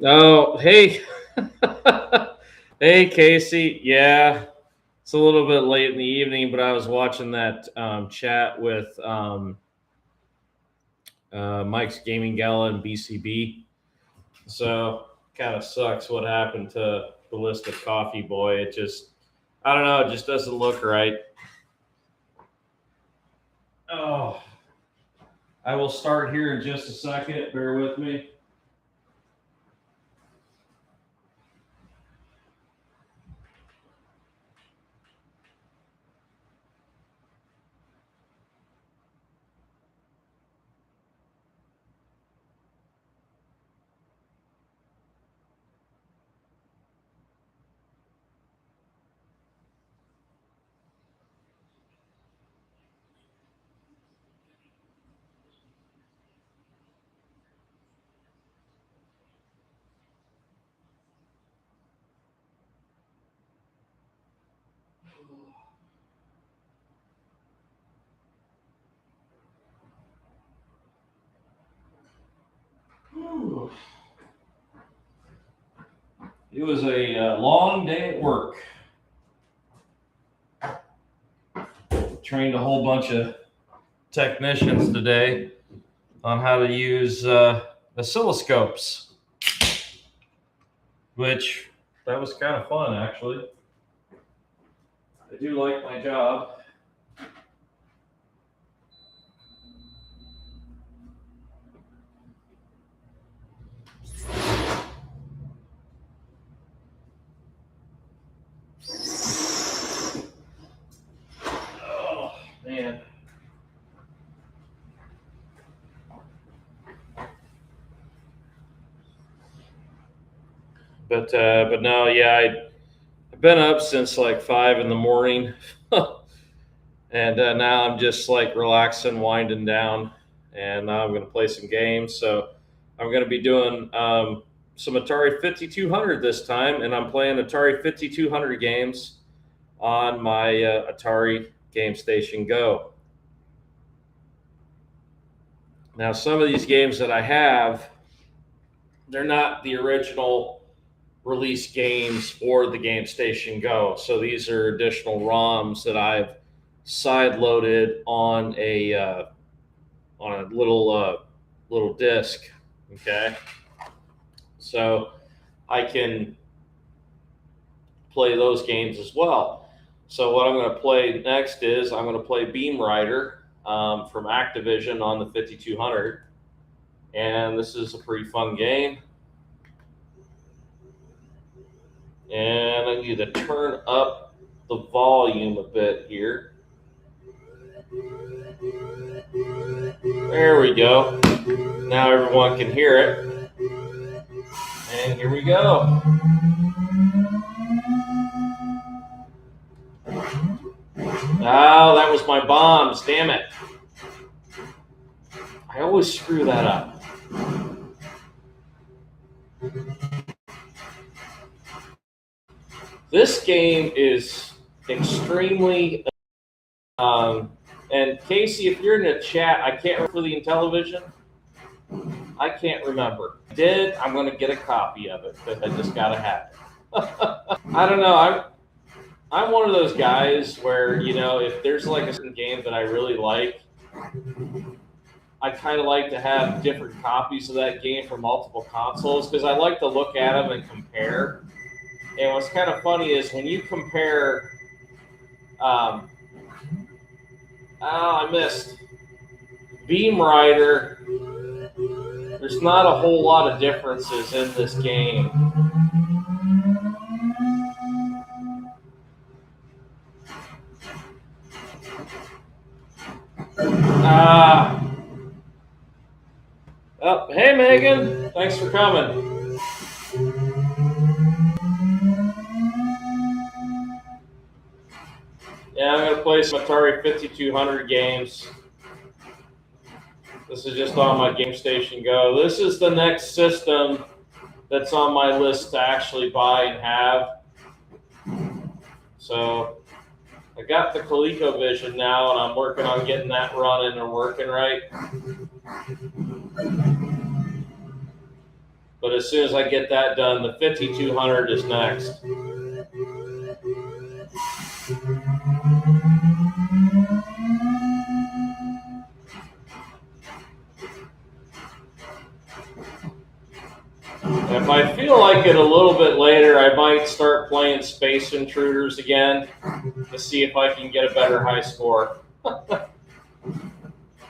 Oh, hey. Hey, Casey. Yeah, it's a little bit late in the evening, but I was watching that chat with Mike's Gaming Gala and BCB. So, kind of sucks what happened to the list of Coffee Boy. It just, I don't know, it just doesn't look right. Oh, I will start here in just a second. Bear with me. Whew. It was a long day at work. Trained a whole bunch of technicians today on how to use oscilloscopes, which that was kind of fun actually. I do like my job. Oh man. But no, yeah, I've been up since like 5 in the morning, and now I'm just like relaxing, winding down, and now I'm going to play some games. So I'm going to be doing some Atari 5200 this time, and I'm playing Atari 5200 games on my Atari Game Station Go. Now, some of these games that I have, they're not the original release games for the Game Station Go. So these are additional ROMs that I've side loaded on a little disc. Okay, so I can play those games as well. So what I'm going to play next is I'm going to play Beam Rider from Activision on the 5200, and this is a pretty fun game. And I need to turn up the volume a bit here. There we go. Now everyone can hear it. And here we go. Oh, that was my bombs. Damn it. I always screw that up. This game is extremely. And Casey, if you're in the chat, I can't remember the Intellivision. I can't remember. Did I'm going to get a copy of it, but I just gotta have it. I don't know. I'm one of those guys where if there's like a certain game that I really like, I kind of like to have different copies of that game for multiple consoles because I like to look at them and compare. And what's kind of funny is when you compare. I missed Beam Rider. There's not a whole lot of differences in this game. Oh, hey Megan, thanks for coming. Yeah, I'm gonna play some Atari 5200 games. This is just on my Game Station Go. This is the next system that's on my list to actually buy and have. So I got the ColecoVision now, and I'm working on getting that running and working right. But as soon as I get that done, the 5200 is next. If I feel like it a little bit later, I might start playing Space Intruders again to see if I can get a better high score.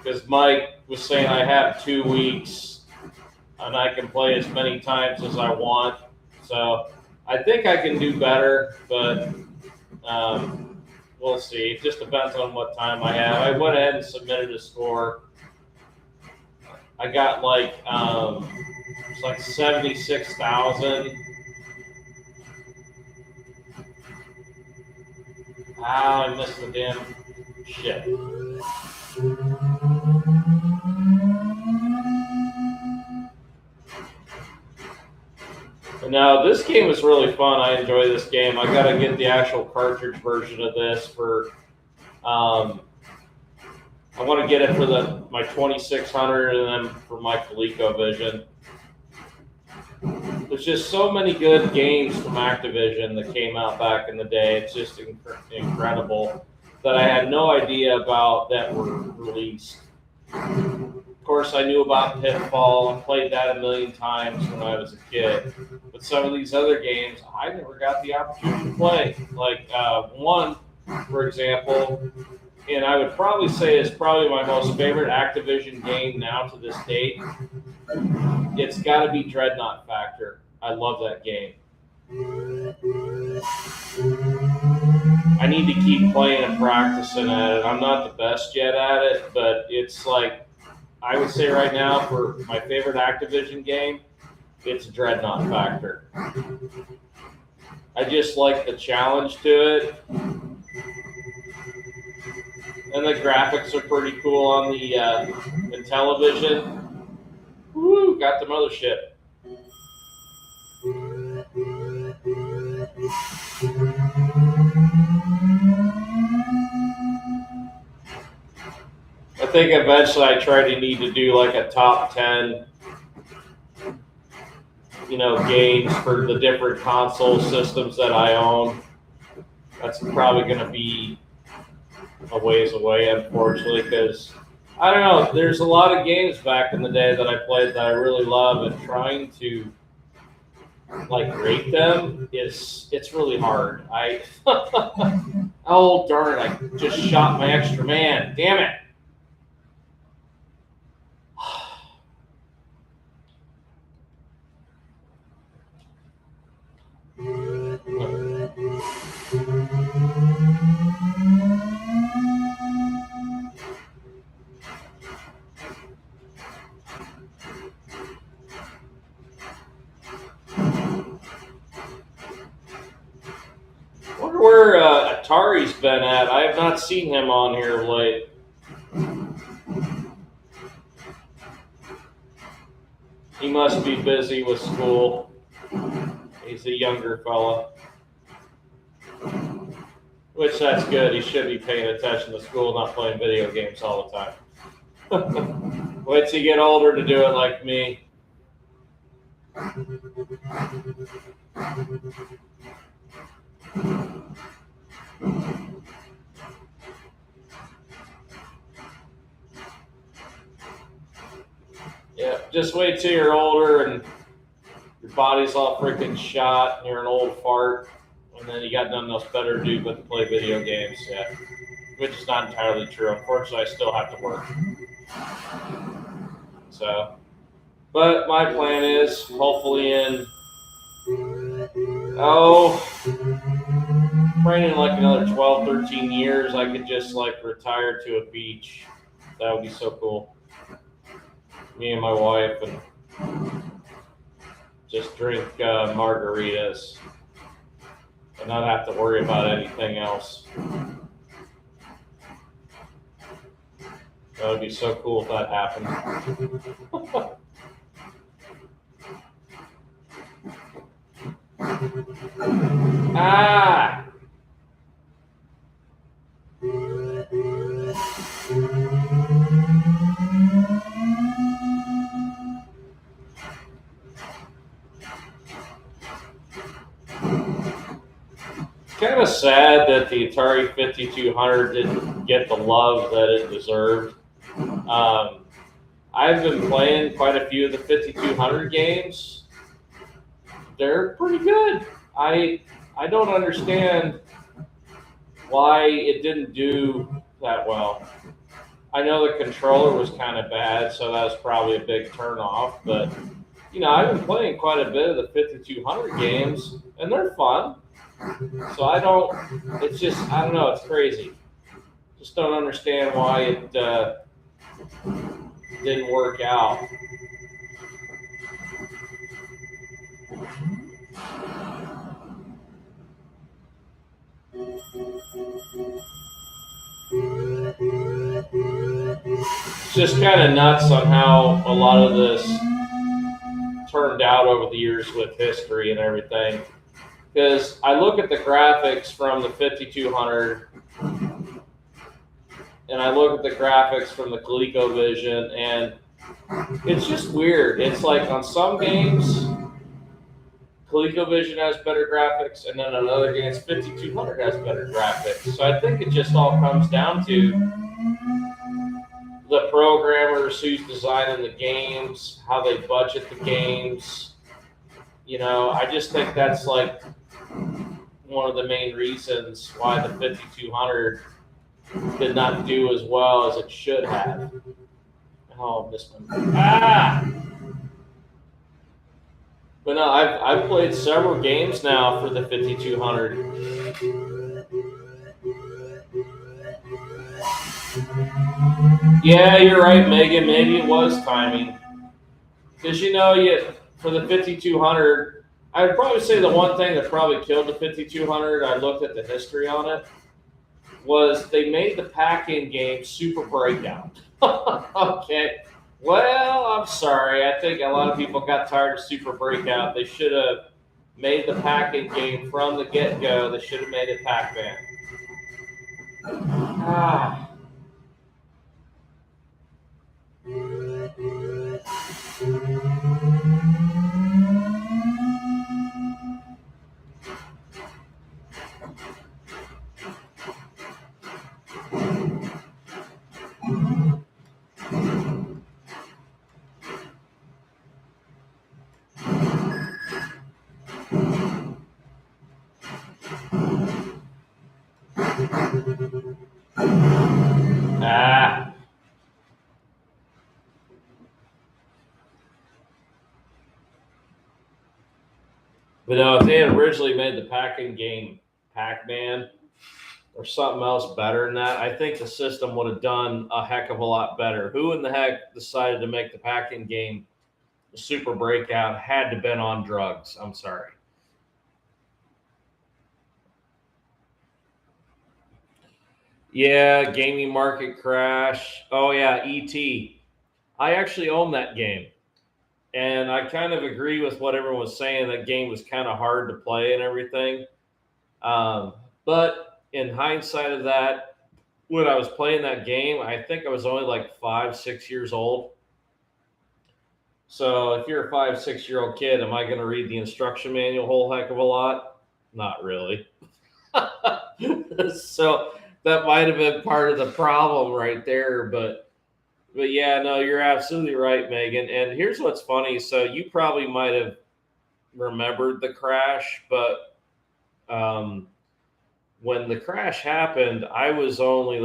Because Mike was saying I have 2 weeks and I can play as many times as I want. So I think I can do better, but we'll see. It just depends on what time I have. I went ahead and submitted a score. I got like it's like 76,000. Ah, I missed the damn shit. Now, this game is really fun. I enjoy this game. I got to get the actual cartridge version of this for. I want to get it for my 2600 and then for my ColecoVision. There's just so many good games from Activision that came out back in the day. It's just incredible that I had no idea about that were released. Of course, I knew about Pitfall. I played that a million times when I was a kid. But some of these other games, I never got the opportunity to play. Like one, for example, and I would probably say is probably my most favorite Activision game now to this date. It's got to be Dreadnought Factor. I love that game. I need to keep playing and practicing at it. I'm not the best yet at it, but it's like, I would say right now for my favorite Activision game, it's Dreadnought Factor. I just like the challenge to it. And the graphics are pretty cool on the television. Woo, got the mothership. I think eventually I need to do like a top 10, games for the different console systems that I own. That's probably going to be a ways away, unfortunately, because I don't know. There's a lot of games back in the day that I played that I really love, and trying to rate them it's really hard. Oh darn it! I just shot my extra man. Damn it! Wonder where Atari's been at. I have not seen him on here of late. He must be busy with school. He's a younger fella. Which that's good. He should be paying attention to school, not playing video games all the time. Wait till you get older to do it like me. Yeah, just wait till you're older and your body's all freaking shot and you're an old fart, and then you got nothing else better to do but to play video games. Yeah, which is not entirely true. Unfortunately, I still have to work. So, but my plan is hopefully in probably in like another 12, 13 years, I could just retire to a beach. That would be so cool. Me and my wife, and just drink margaritas and not have to worry about anything else. That would be so cool if that happened. Ah! sad that the Atari 5200 didn't get the love that it deserved. I've been playing quite a few of the 5200 games. They're pretty good. I don't understand why it didn't do that well. I know the controller was kind of bad, so that was probably a big turnoff. But I've been playing quite a bit of the 5200 games, and they're fun. So I don't know. It's crazy. Just don't understand why it didn't work out. It's just kind of nuts on how a lot of this turned out over the years with history and everything. Because I look at the graphics from the 5200 and I look at the graphics from the ColecoVision, and it's just weird. It's like on some games, ColecoVision has better graphics, and then on other games, 5200 has better graphics. So I think it just all comes down to the programmers who's designing the games, how they budget the games. I just think that's like one of the main reasons why the 5200 did not do as well as it should have. Oh, this one. But no, I've played several games now for the 5200. Yeah, you're right, Megan. Maybe it was timing. Because for the 5200, I would probably say the one thing that probably killed the 5200, I looked at the history on it, was they made the pack-in game Super Breakout. Okay. Well, I'm sorry. I think a lot of people got tired of Super Breakout. They should have made the pack-in game from the get-go. They should have made it Pac-Man. But no, if they had originally made the pack-in game Pac-Man or something else better than that, I think the system would have done a heck of a lot better. Who in the heck decided to make the pack-in game the Super Breakout had to have been on drugs? I'm sorry. Yeah, gaming market crash. Oh yeah, E.T. I actually own that game. And I kind of agree with what everyone was saying. That game was kind of hard to play and everything. But in hindsight of that, when I was playing that game, I think I was only like 5, 6 years old. So if you're a 5, 6-year-old kid, am I going to read the instruction manual a whole heck of a lot? Not really. So that might have been part of the problem right there. But yeah, no, you're absolutely right, Megan. And here's what's funny. So you probably might have remembered the crash, but when the crash happened, I was only,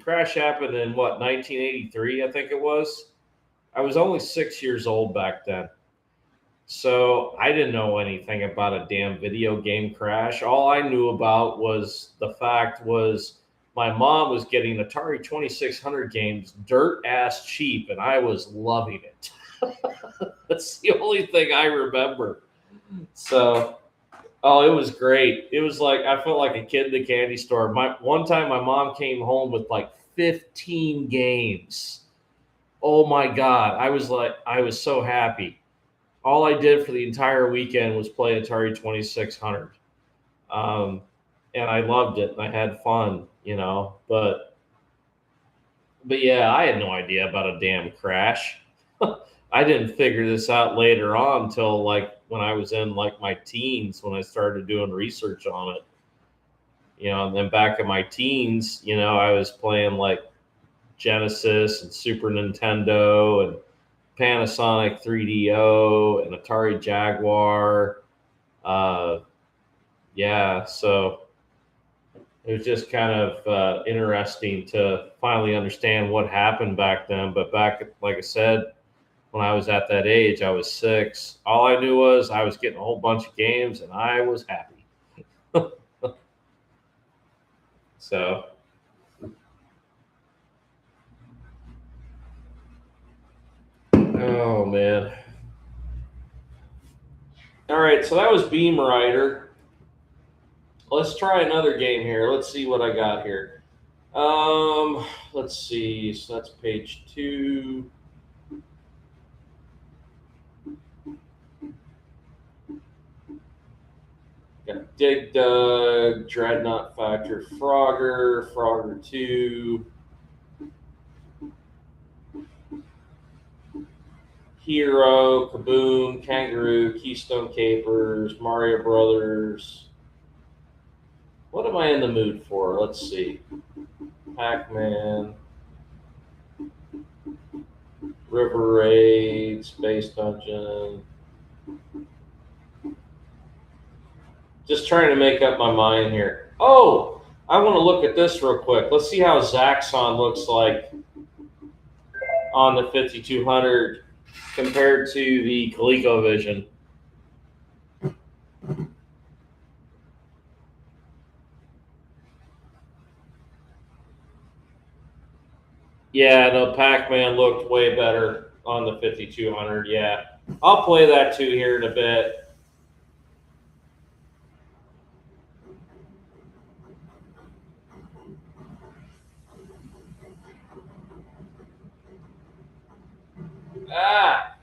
crash happened in 1983, I think it was. I was only 6 years old back then. So I didn't know anything about a damn video game crash. All I knew about was my mom was getting Atari 2600 games dirt ass cheap, and I was loving it. That's the only thing I remember. So, it was great. It was like I felt like a kid in the candy store. One time my mom came home with like 15 games. Oh my God. I was so happy. All I did for the entire weekend was play Atari 2600. And I loved it and I had fun, but yeah, I had no idea about a damn crash. I didn't figure this out later on until like when I was in like my teens when I started doing research on it. And then back in my teens, I was playing like Genesis and Super Nintendo and Panasonic 3DO and Atari Jaguar. Yeah, so it was just kind of interesting to finally understand what happened back then. But back, like I said, when I was at that age, I was 6. All I knew was I was getting a whole bunch of games and I was happy. So, oh man. All right, so that was Beam Rider. Let's try another game here. Let's see what I got here. Let's see. So that's page 2. Got Dig Dug, Dreadnought Factor, Frogger, Frogger 2, Hero, Kaboom, Kangaroo, Keystone Capers, Mario Brothers. What am I in the mood for? Let's see. Pac-Man, River Raid, Space Dungeon. Just trying to make up my mind here. Oh, I want to look at this real quick. Let's see how Zaxxon looks like on the 5200 compared to the ColecoVision. Yeah, no, Pac-Man looked way better on the 5200. Yeah, I'll play that too here in a bit. Ah,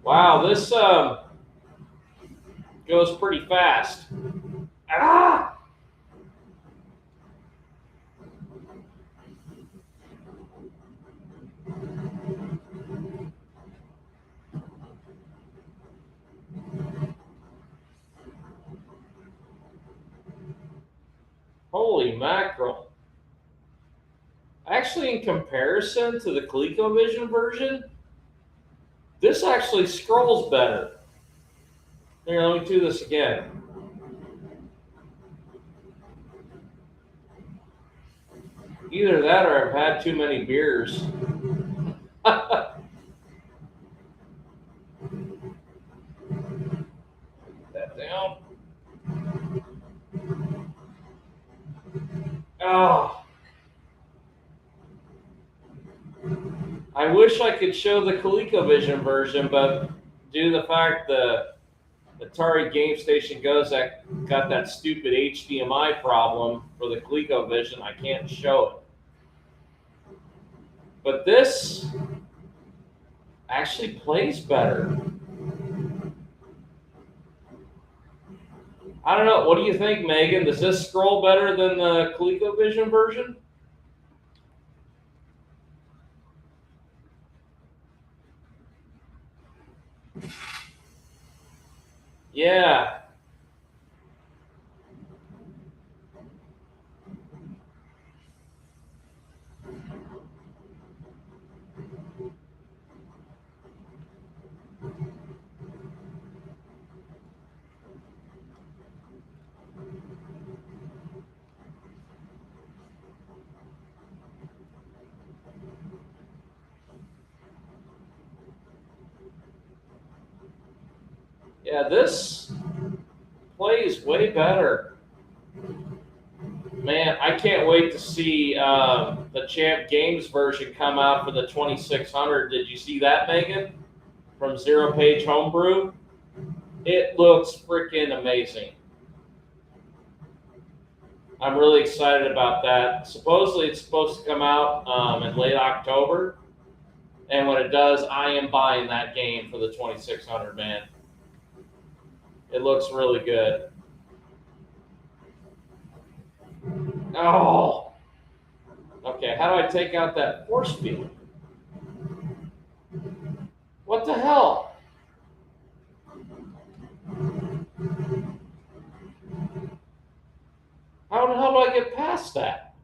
wow, this goes pretty fast. Ah, holy mackerel! Actually, in comparison to the ColecoVision version, this actually scrolls better. Here, let me do this again. Either that or I've had too many beers. That down. Oh, I wish I could show the ColecoVision version, but due to the fact the Atari Game Station Goes that got that stupid HDMI problem for the ColecoVision, I can't show it. But this actually plays better. I don't know. What do you think, Megan? Does this scroll better than the ColecoVision version? Yeah. Yeah, this plays way better. Man, I can't wait to see the Champ Games version come out for the 2600. Did you see that, Megan? From Zero Page Homebrew? It looks freaking amazing. I'm really excited about that. Supposedly, it's supposed to come out in late October. And when it does, I am buying that game for the 2600, man. It looks really good. Oh, okay. How do I take out that force field? What the hell? How the hell do I get past that?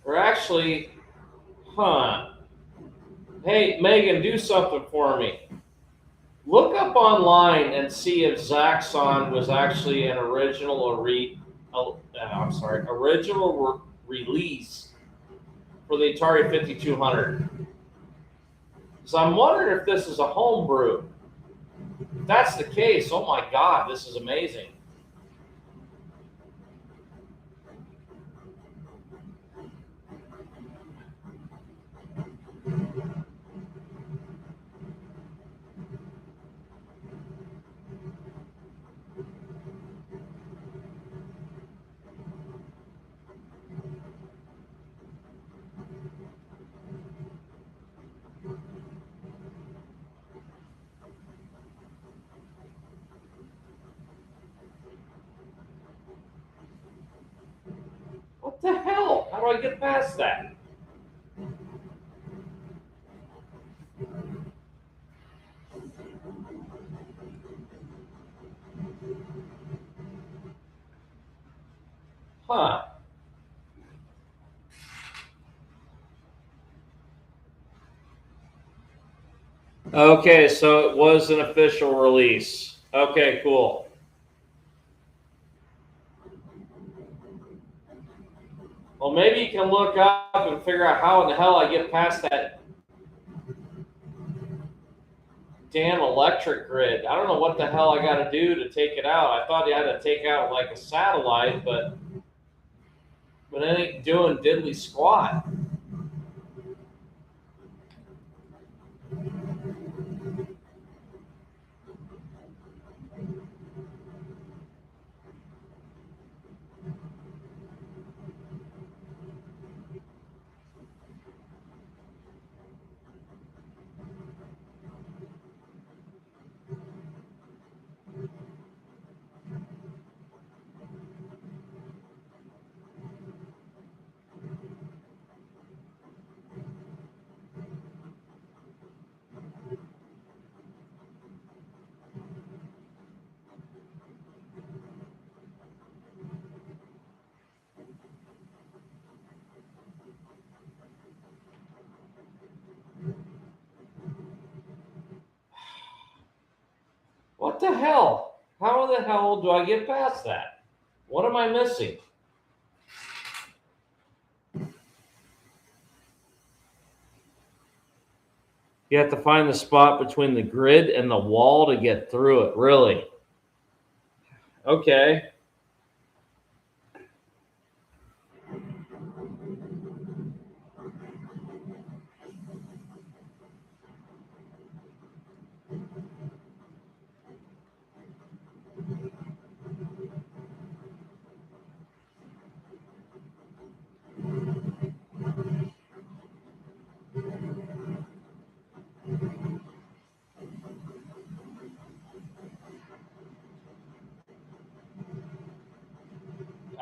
Or actually, huh? Hey, Megan, do something for me. Look up online and see if Zaxxon was actually an original release for the Atari 5200. So I'm wondering if this is a homebrew. If that's the case, oh my God, this is amazing. What the hell? How do I get past that? Huh. Okay, so it was an official release. Okay, cool. Well, maybe you can look up and figure out how in the hell I get past that damn electric grid. I don't know what the hell I got to do to take it out. I thought you had to take out like a satellite, but it ain't doing diddly squat. What the hell? How the hell do I get past that? What am I missing? You have to find the spot between the grid and the wall to get through it. Really? Okay.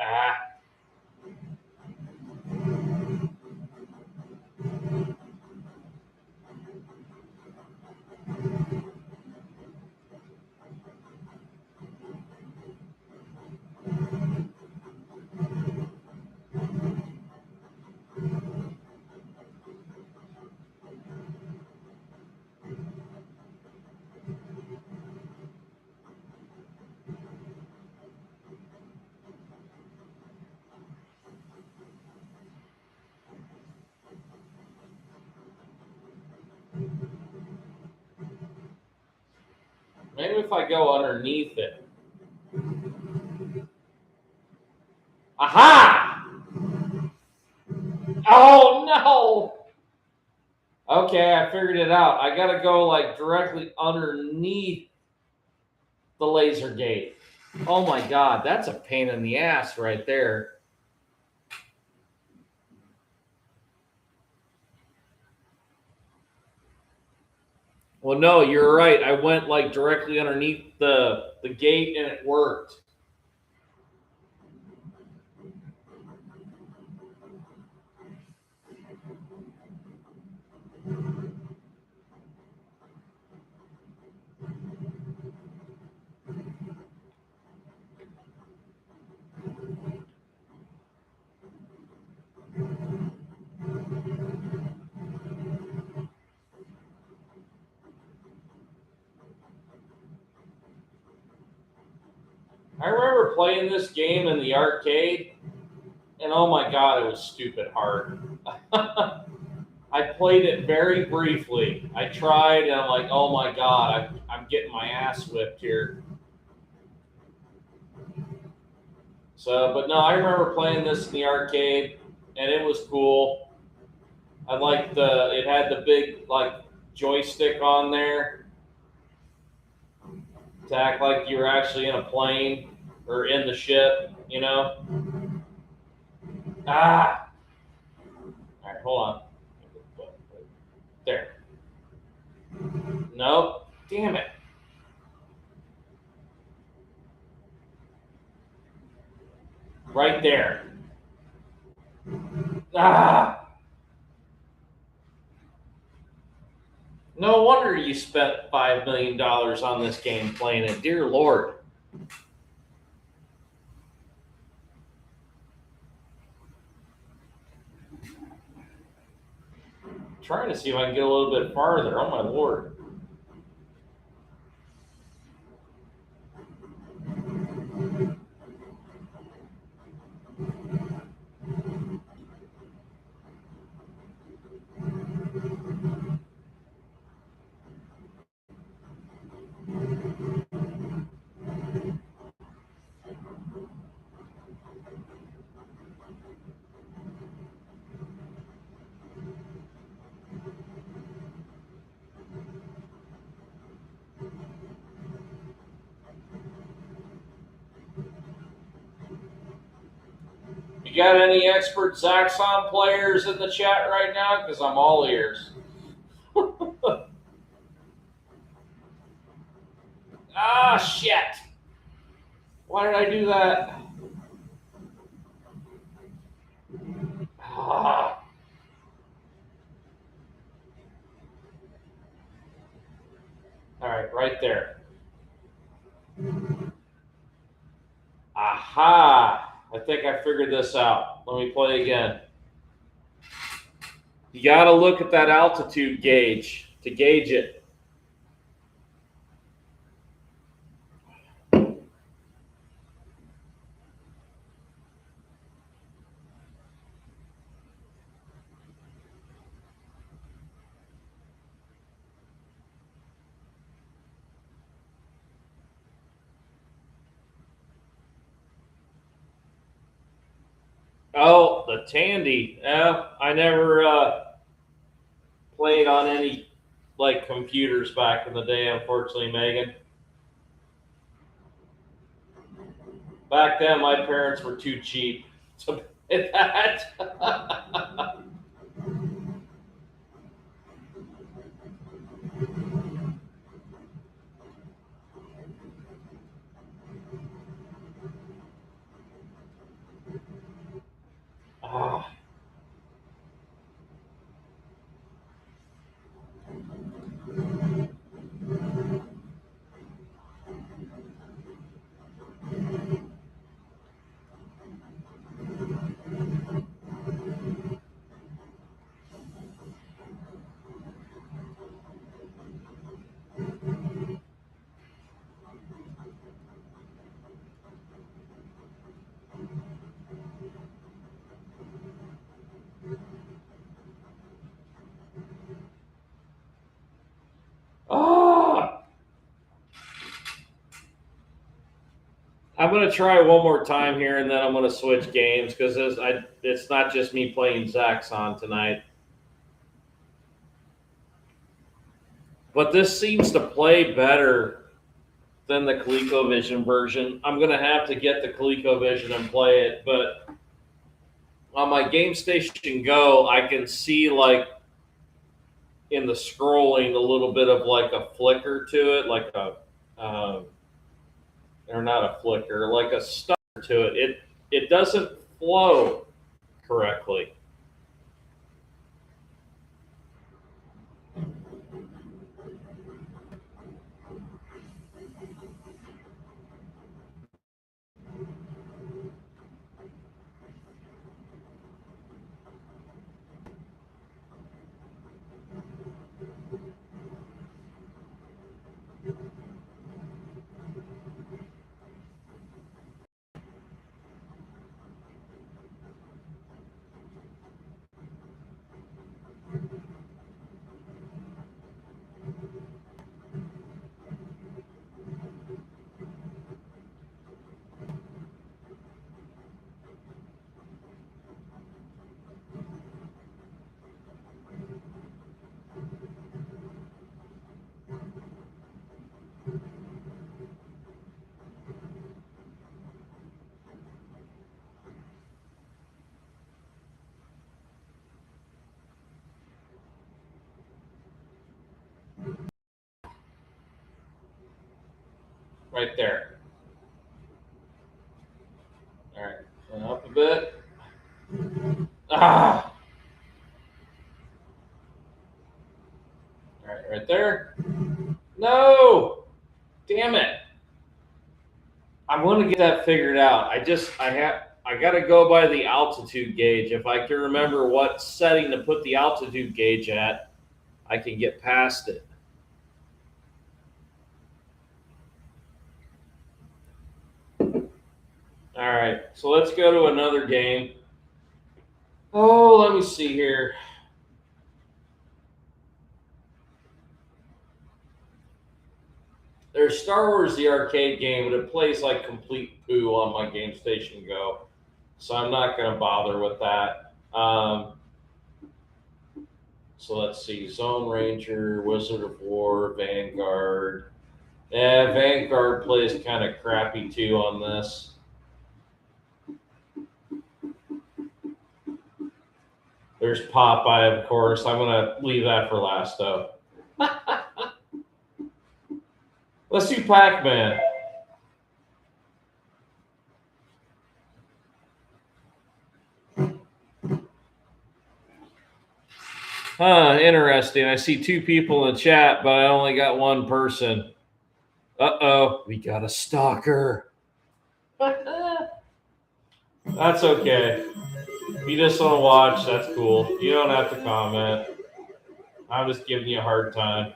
Ah. Maybe if I go underneath it. Aha! Oh no! Okay, I figured it out. I gotta go like directly underneath the laser gate. Oh my God, that's a pain in the ass right there. Well, no, you're right. I went like directly underneath the gate and it worked. I remember playing this game in the arcade, and oh my god, it was stupid hard. I played it very briefly. I tried, and I'm like, oh my god, I'm getting my ass whipped here. So, but no, I remember playing this in the arcade, and it was cool. I liked it had the big like joystick on there to act like you were actually in a plane or in the ship, you know? Ah! All right, hold on. There. Nope. Damn it. Right there. Ah! No wonder you spent $5 million on this game playing it. Dear Lord. Trying to see if I can get a little bit farther. Oh my Lord. You got any expert Zaxxon players in the chat right now? Because I'm all ears. Ah, shit. Why did I do that? Ah. All right, right there. Aha. I think I figured this out. Let me play again. You got to look at that altitude gauge to gauge it. Oh, the Tandy. I never played on any like computers back in the day, unfortunately, Megan. Back then, my parents were too cheap to pay that. Ah. Ah. I'm gonna try one more time here, and then I'm gonna switch games because it's not just me playing Zaxxon tonight. But this seems to play better than the ColecoVision version. I'm gonna have to get the ColecoVision and play it, but on my Game Station Go, I can see like in the scrolling a little bit of like a flicker to it, like a or not a flicker, like a stutter to it. It doesn't flow correctly. Right there. All right. And up a bit. Ah! All right, right there. No! Damn it. I'm going to get that figured out. I got to go by the altitude gauge. If I can remember what setting to put the altitude gauge at, I can get past it. All right, so let's go to another game. Oh, let me see here. There's Star Wars the arcade game, but it plays like complete poo on my Game Station Go. So I'm not going to bother with that. So let's see. Zone Ranger, Wizard of War, Vanguard. Yeah, Vanguard plays kind of crappy too on this. There's Popeye, of course. I'm going to leave that for last, though. Let's do Pac-Man. Interesting. I see two people in the chat, but I only got one person. Uh-oh, we got a stalker. That's okay. If you just want to watch, that's cool. You don't have to comment. I'm just giving you a hard time.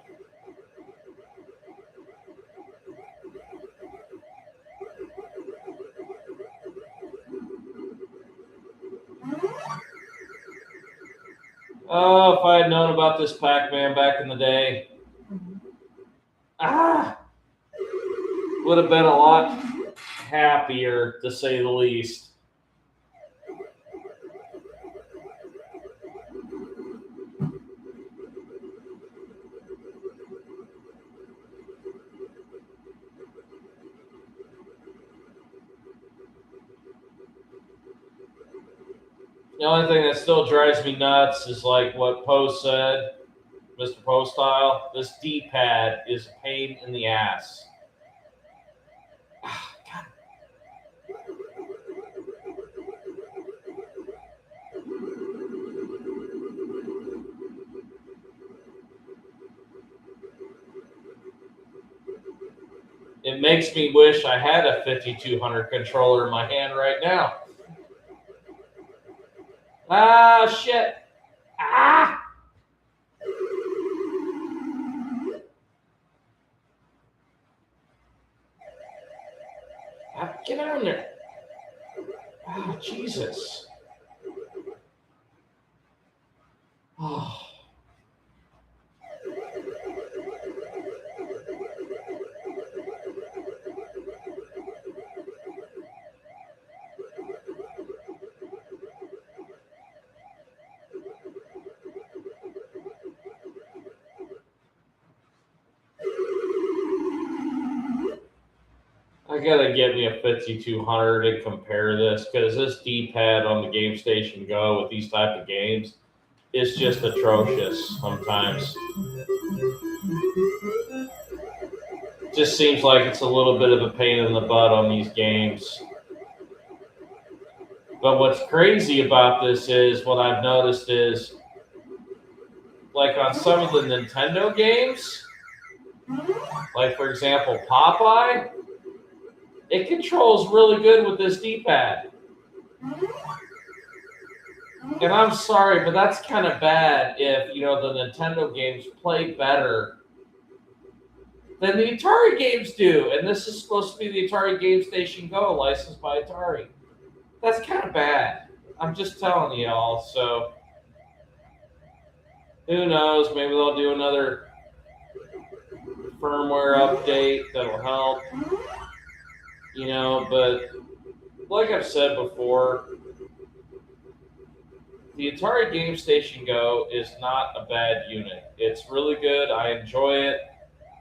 Oh, if I had known about this Pac-Man back in the day, would have been a lot happier, to say the least. The only thing that still drives me nuts is like what Poe said, Mr. Poe style. This D-pad is a pain in the ass. God. It makes me wish I had a 5200 controller in my hand right now. Ah, shit. Ah! Get on there. Oh, Jesus. Oh. I gotta get me a 5200 and compare this, because this D-pad on the Game Station Go with these type of games is just atrocious sometimes. Just seems like it's a little bit of a pain in the butt on these games. But what's crazy about this is, what I've noticed is, like on some of the Nintendo games, like for example Popeye, it controls really good with this D-pad. And I'm sorry, but that's kind of bad if, the Nintendo games play better than the Atari games do. And this is supposed to be the Atari Game Station Go, licensed by Atari. That's kind of bad. I'm just telling you all. So, who knows? Maybe they'll do another firmware update that'll help. But like I've said before, the Atari Game Station Go is not a bad unit. It's really good. I enjoy it.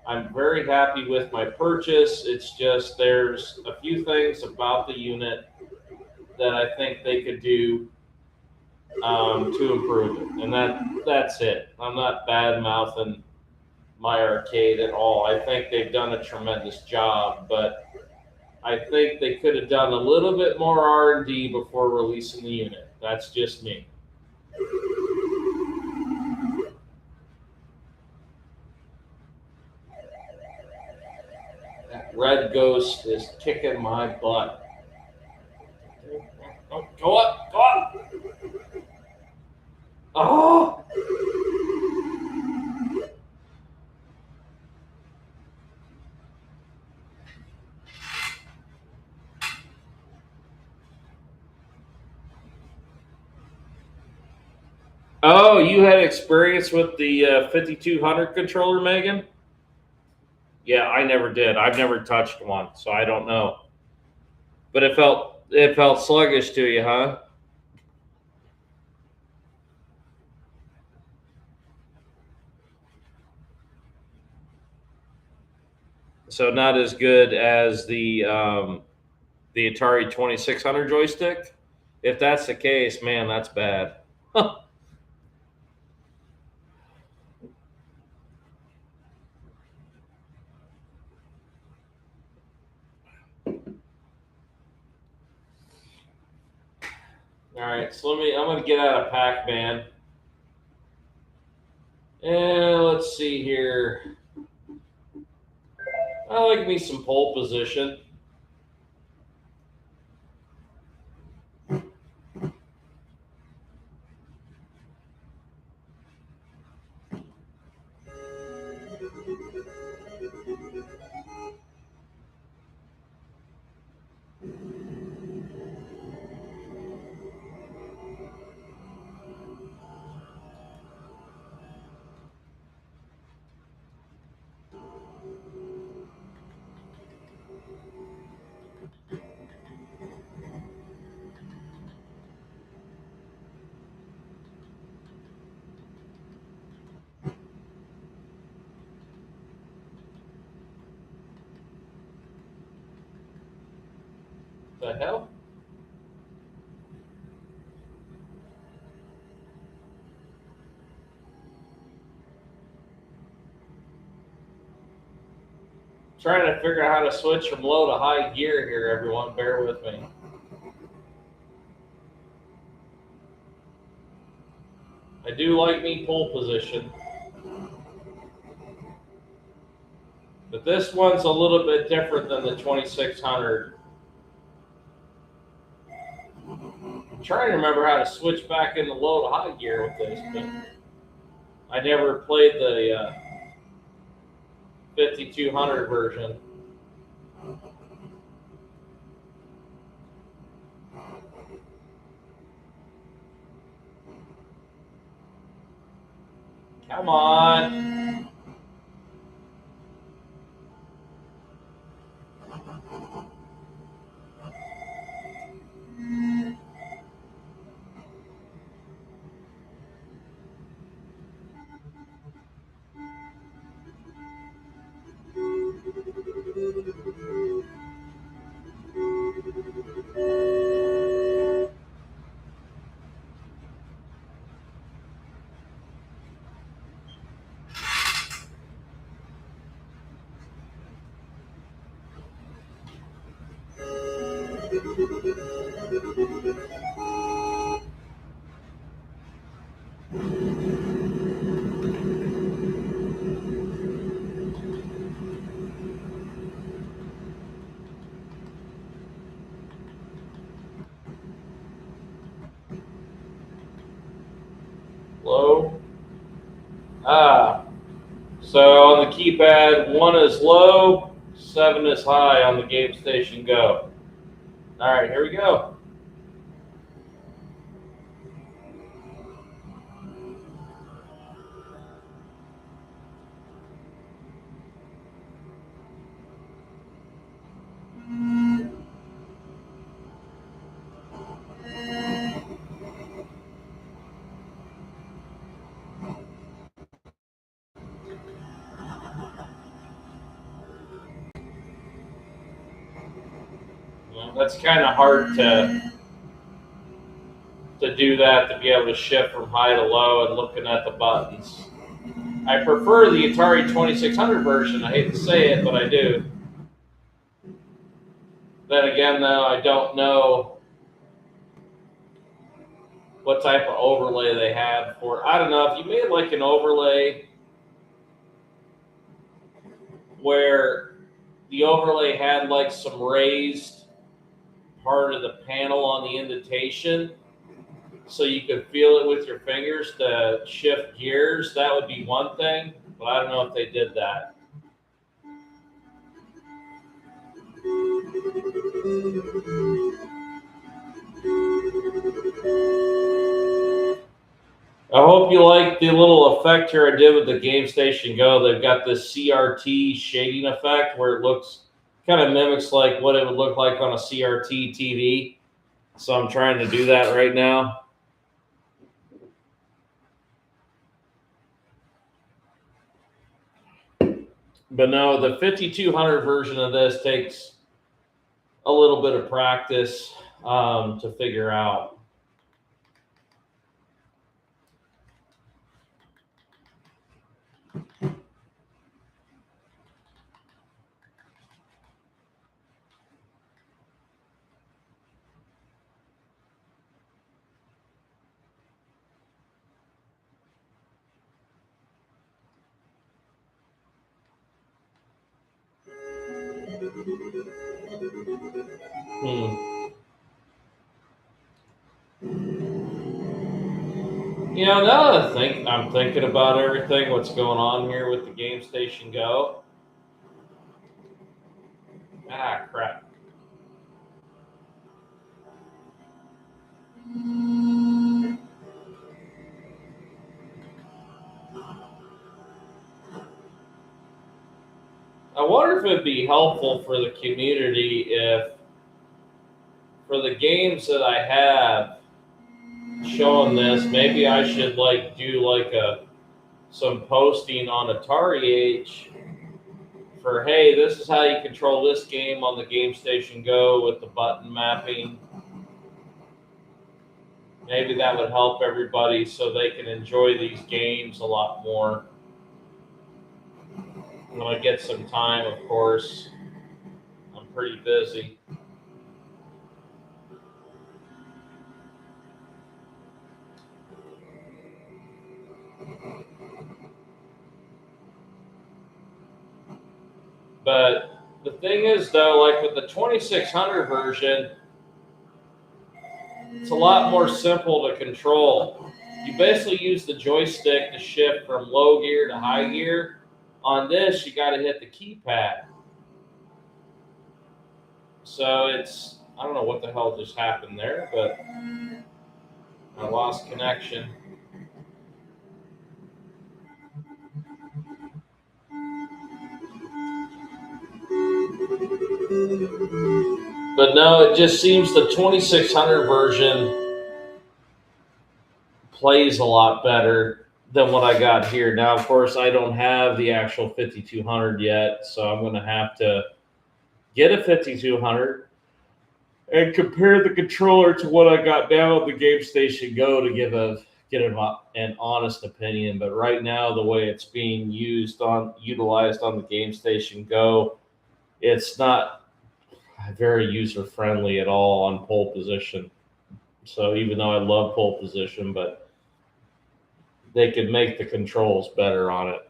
I'm very happy with my purchase. It's just there's a few things about the unit that I think they could do to improve it. And that's it. I'm not bad-mouthing my arcade at all. I think they've done a tremendous job, but I think they could have done a little bit more R&D before releasing the unit. That's just me. That red ghost is kicking my butt. Oh, go up, go up. Oh! Oh, you had experience with the 5200 controller, Megan? Yeah, I never did. I've never touched one, so I don't know. But it felt sluggish to you, huh? So not as good as the Atari 2600 joystick. If that's the case, man, that's bad. All right, so I'm gonna get out of Pac-Man. And let's see here. I like me some pole position. The hell? Trying to figure out how to switch from low to high gear here, everyone. Bear with me. I do like me pole position. But this one's a little bit different than the 2600. I'm trying to remember how to switch back into low to high gear with this, but I never played the 5200 version. Come on. Low. So on the keypad, 1 is low, 7 is high on the Game Station Go. All right, here we go. Well, that's kind of hard to do that, to be able to shift from high to low and looking at the buttons. I prefer the Atari 2600 version. I hate to say it, but I do. Then again, though, I don't know what type of overlay they had for. I don't know if you made like an overlay where the overlay had like some raised part of the panel on the indentation, so you could feel it with your fingers to shift gears. That would be one thing, but I don't know if they did that. I hope you like the little effect here I did with the Game Station Go. They've got this CRT shading effect where it looks kind of mimics like what it would look like on a CRT TV. So I'm trying to do that right now. But no, the 5200 version of this takes a little bit of practice to figure out. You know, now that I'm thinking about everything, what's going on here with the Game Station Go. Ah, crap. I wonder if it'd be helpful for the community if, for the games that I have showing this, maybe I should like do like some posting on Atari Age for, hey, this is how you control this game on the Game Station Go with the button mapping. Maybe that would help everybody so they can enjoy these games a lot more. When I get some time, of course. I'm pretty busy. But the thing is, though, like with the 2600 version, it's a lot more simple to control. You basically use the joystick to shift from low gear to high gear. On this, you got to hit the keypad. So it's, I don't know what the hell just happened there, but I lost connection. But no, it just seems the 2600 version plays a lot better than what I got here. Now, of course, I don't have the actual 5200 yet, so I'm going to have to get a 5200 and compare the controller to what I got now at the Game Station Go to get an honest opinion. But right now, the way it's being utilized on the Game Station Go, it's not very user friendly at all on pole position. So even though I love pole position, but they could make the controls better on it.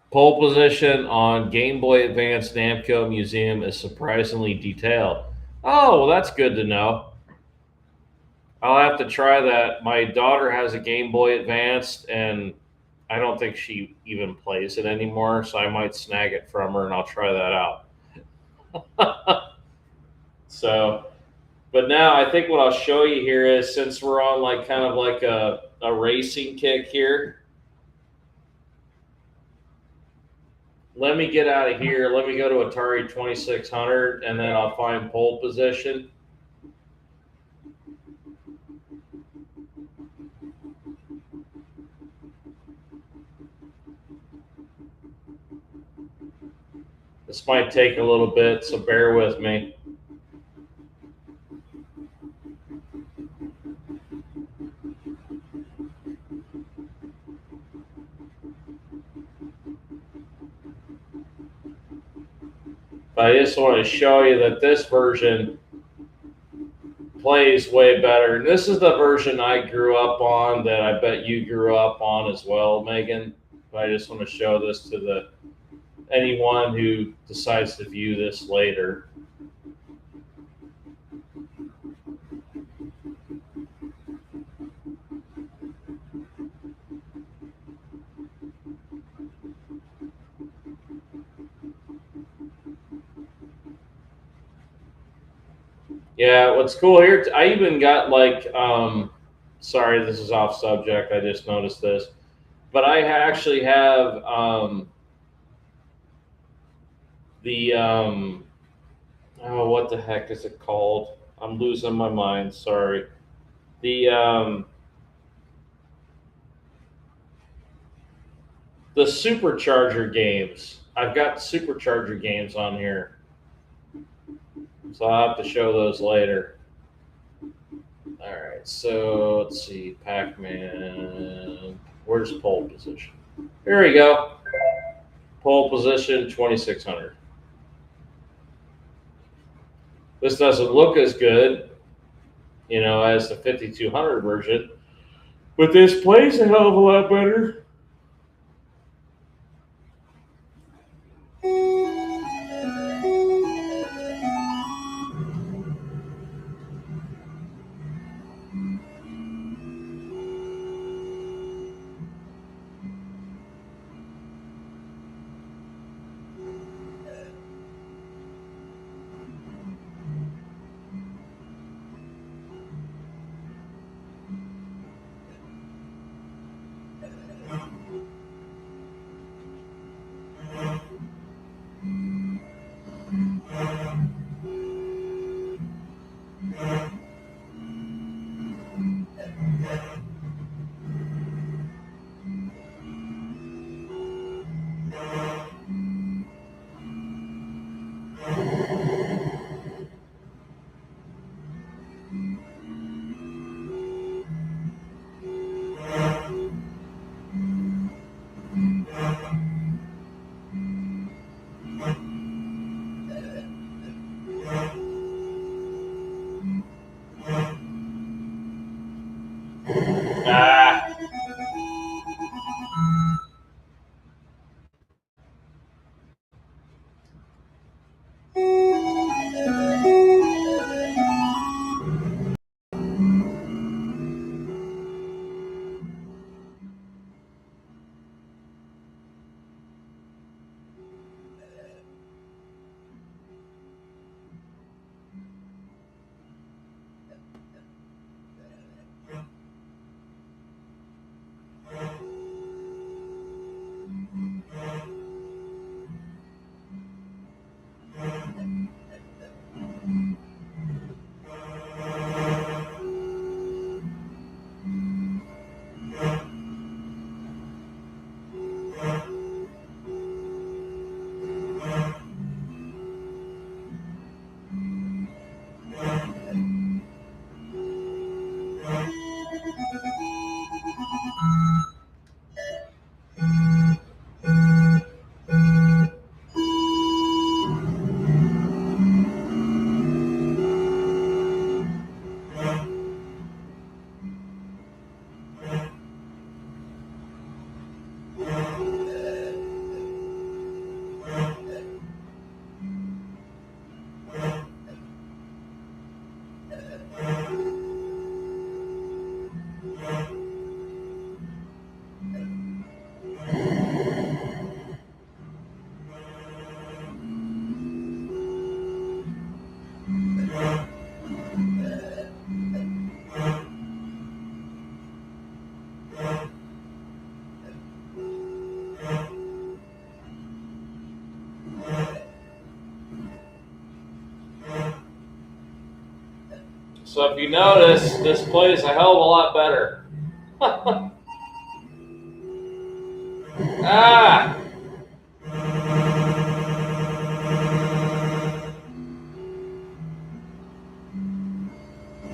Pole position on Game Boy Advance Namco Museum is surprisingly detailed. Oh, well, that's good to know. I'll have to try that. My daughter has a Game Boy Advance, and I don't think she even plays it anymore, so I might snag it from her, and I'll try that out. So, but now I think what I'll show you here is, since we're on like kind of like a racing kick here, let me get out of here. Let me go to Atari 2600, and then I'll find pole position. This might take a little bit, so bear with me. But I just want to show you that this version plays way better. And this is the version I grew up on that I bet you grew up on as well, Megan. But I just want to show this to anyone who decides to view this later. Yeah, what's cool here, I even got like, sorry, this is off subject. I just noticed this. But I actually have oh, what the heck is it called? I'm losing my mind. Sorry. The supercharger games. I've got supercharger games on here, so I'll have to show those later. All right, so let's see, Pac-Man. Where's pole position? Here we go. Pole position 2600. This doesn't look as good, as the 5200 version, but this plays a hell of a lot better. Ah. So if you notice, this plays a hell of a lot better. Ah!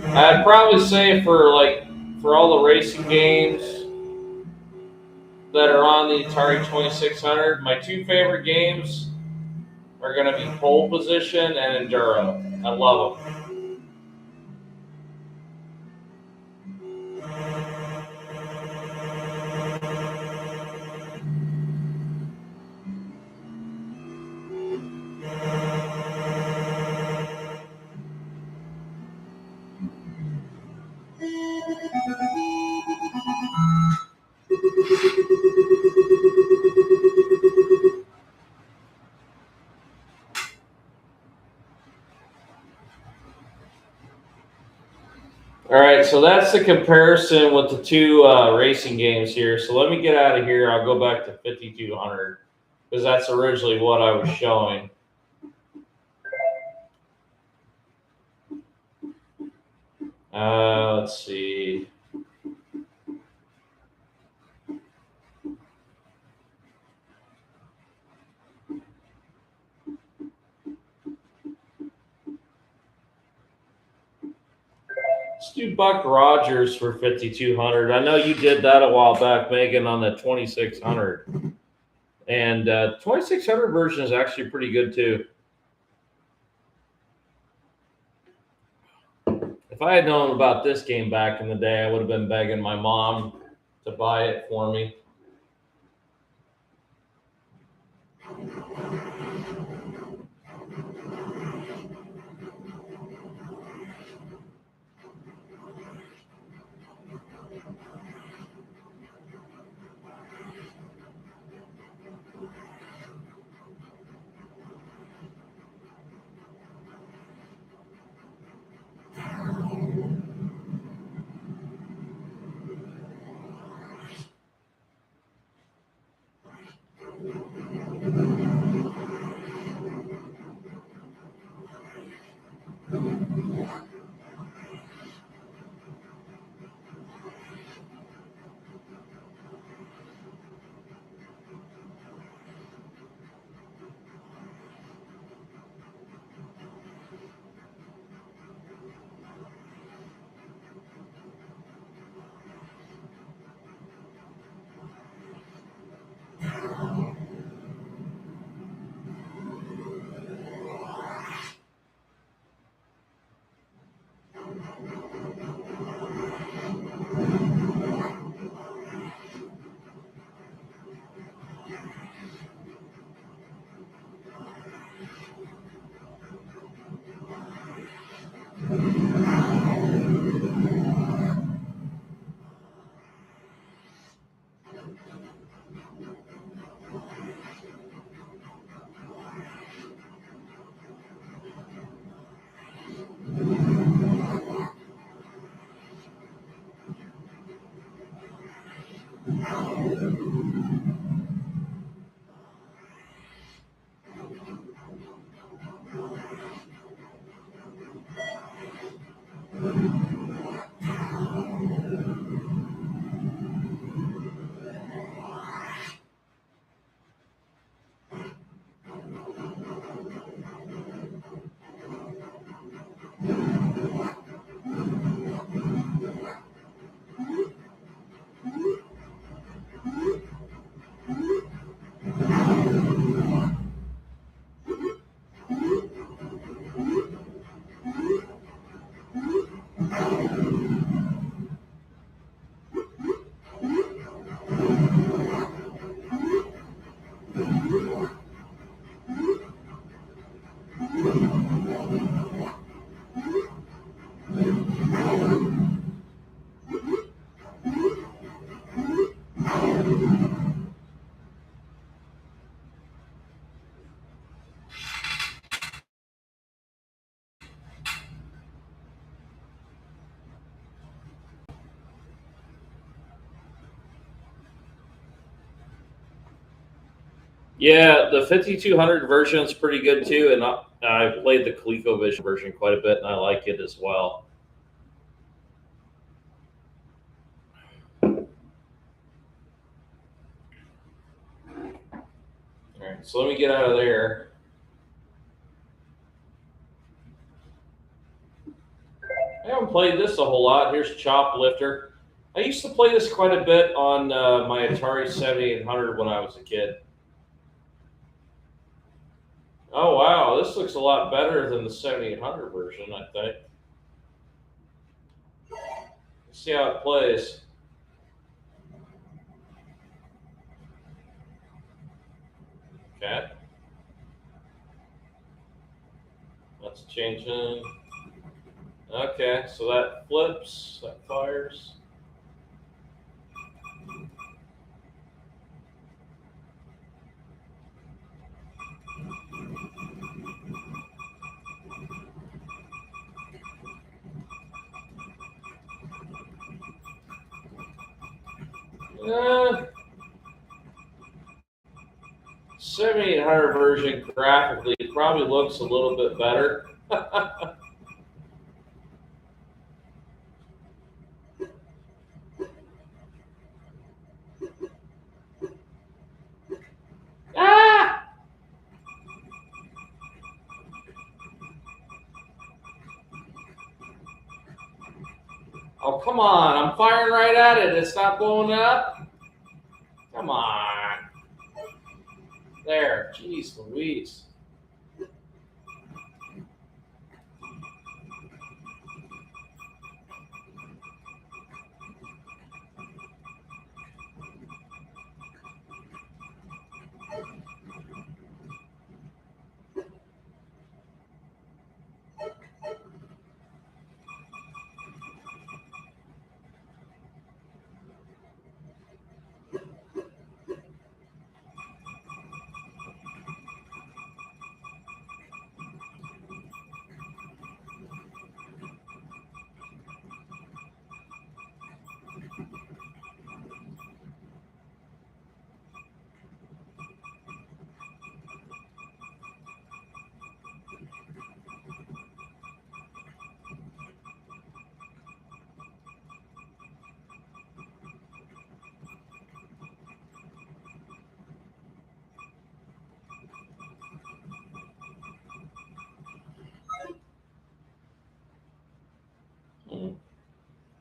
I'd probably say for all the racing games that are on the Atari 2600, my two favorite games are going to be pole position and enduro. I love them. All right, so that's the comparison with the two racing games here. So let me get out of here. I'll go back to 5200 because that's originally what I was showing. Let's see. Let's do Buck Rogers for 5200. I know you did that a while back, Megan, on the 2600. And 2600 version is actually pretty good too. If I had known about this game back in the day, I would have been begging my mom to buy it for me. Yeah, the 5200 version is pretty good too, and I played the ColecoVision version quite a bit, and I like it as well. All right, so let me get out of there. I haven't played this a whole lot. Here's Chop Lifter. I used to play this quite a bit on my Atari 7800 when I was a kid. Oh wow, this looks a lot better than the 7800 version, I think. Let's see how it plays. Okay. That's changing. Okay, so that flips, that fires. Uh, 7800 version graphically probably looks a little bit better. Ah! Oh, come on. I'm firing right at it. It's not blowing up. Come on. There. Jeez Louise.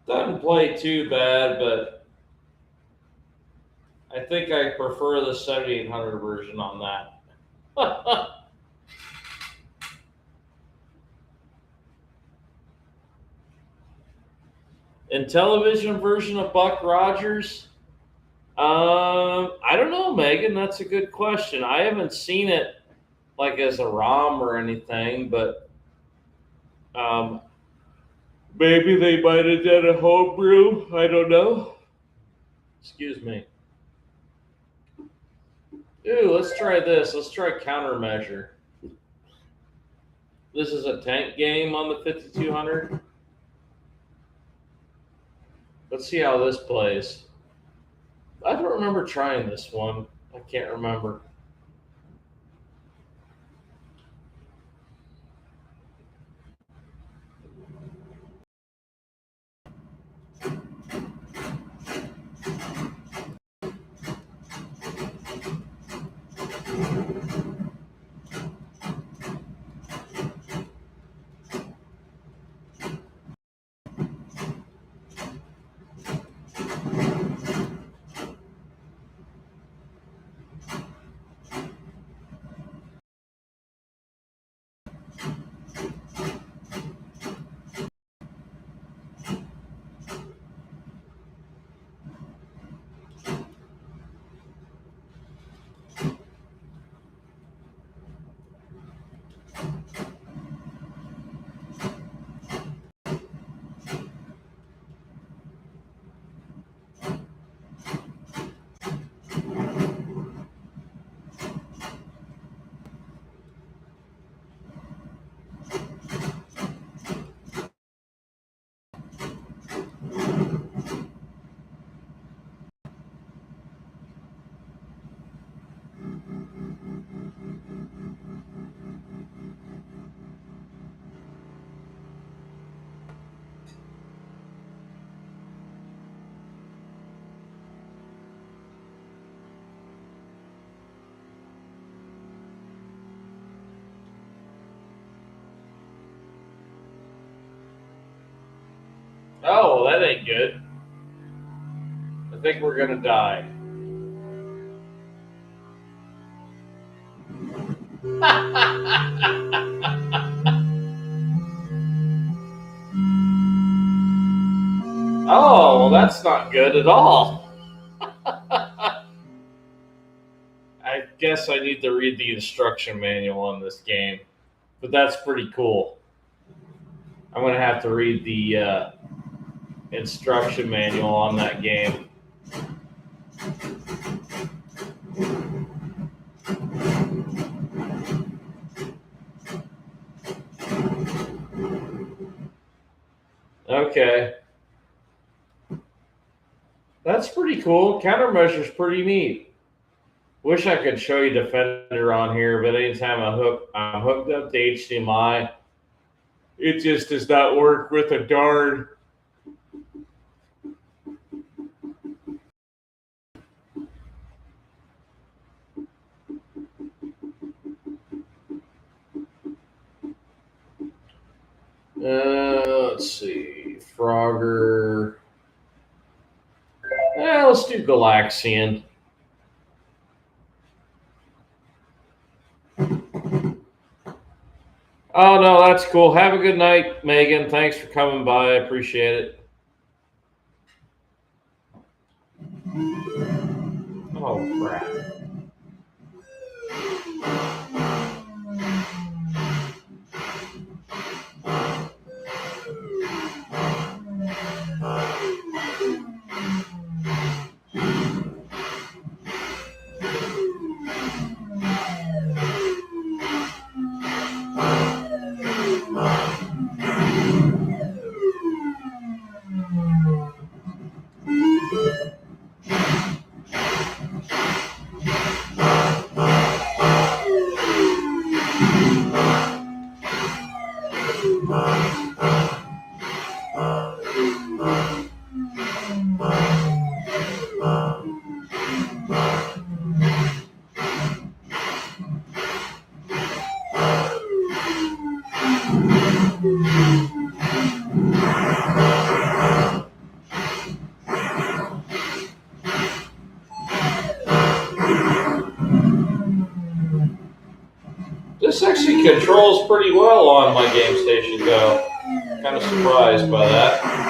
Doesn't play too bad, but I think I prefer the 7800 version on that. And television version of Buck Rogers? I don't know, Megan. That's a good question. I haven't seen it like as a ROM or anything, but um, maybe they might have done a homebrew. I don't know. Excuse me. Ooh, let's try this. Let's try Countermeasure. This is a tank game on the 5200. Let's see how this plays. I don't remember trying this one. I can't remember. Oh, that ain't good. I think we're gonna die. Oh, well, that's not good at all. I guess I need to read the instruction manual on this game, but that's pretty cool. I'm going to have to read the instruction manual on that game. Okay. That's pretty cool. Countermeasure's pretty neat. Wish I could show you Defender on here, but anytime I'm hooked up to HDMI, it just does not work with a darn. Let's see. Frogger. Let's do Galaxian. Oh, no, that's cool. Have a good night, Megan. Thanks for coming by. I appreciate it. Oh, crap. This actually controls pretty well on my Game Station Go. Kind of surprised by that.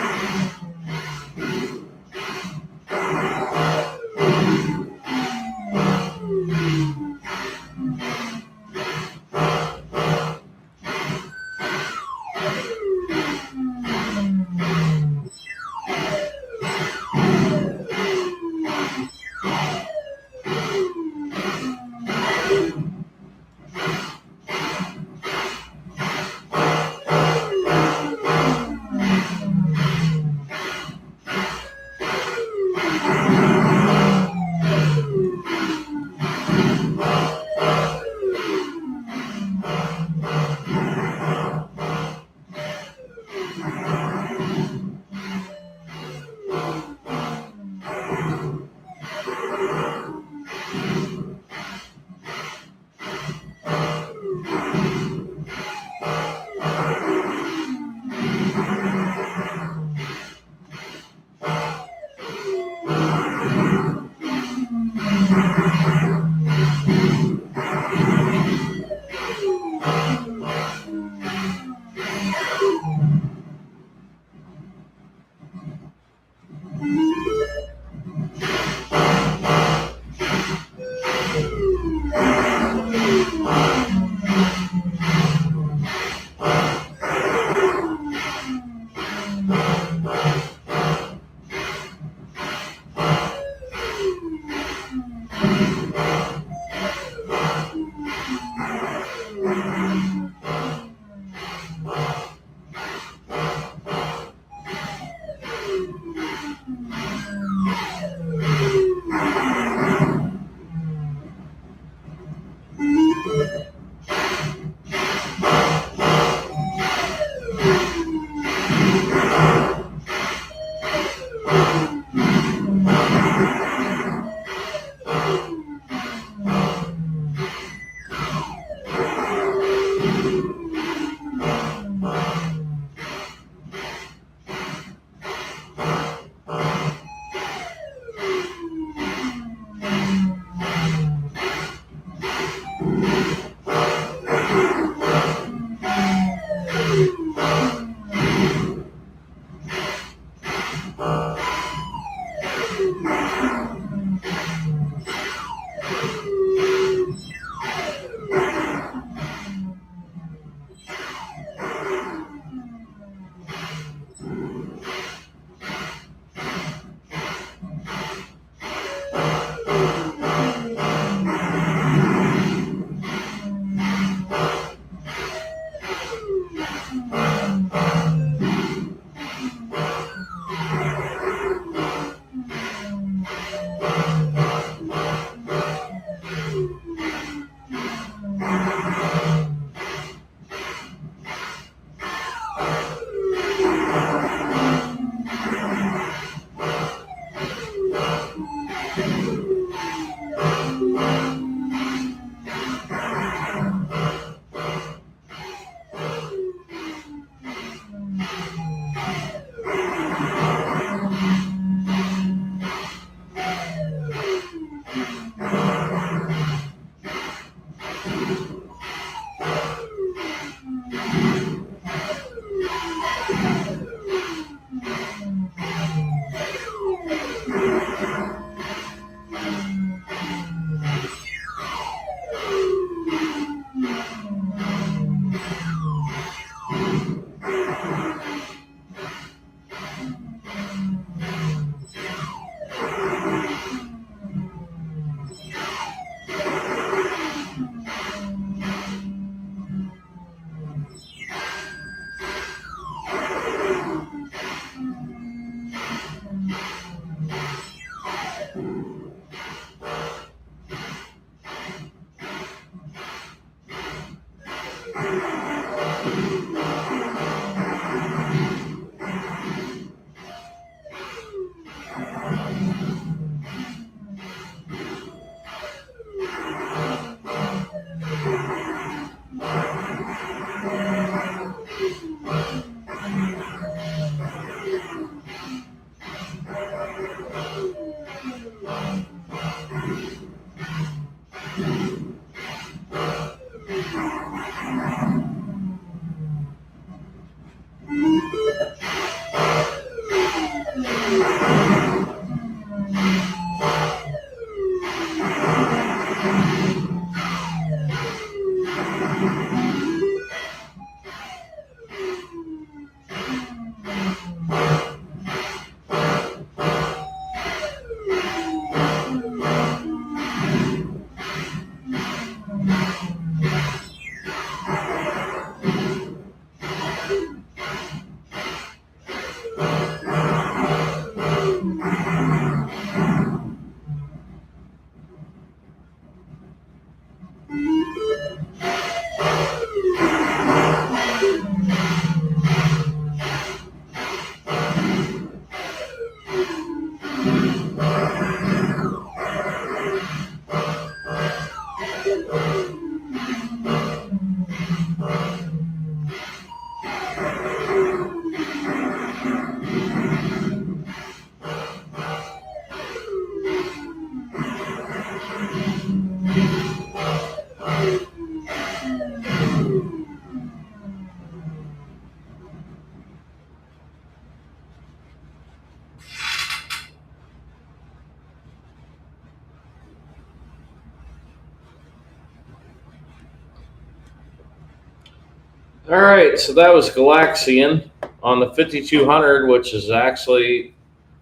All right, so that was Galaxian on the 5200, which is actually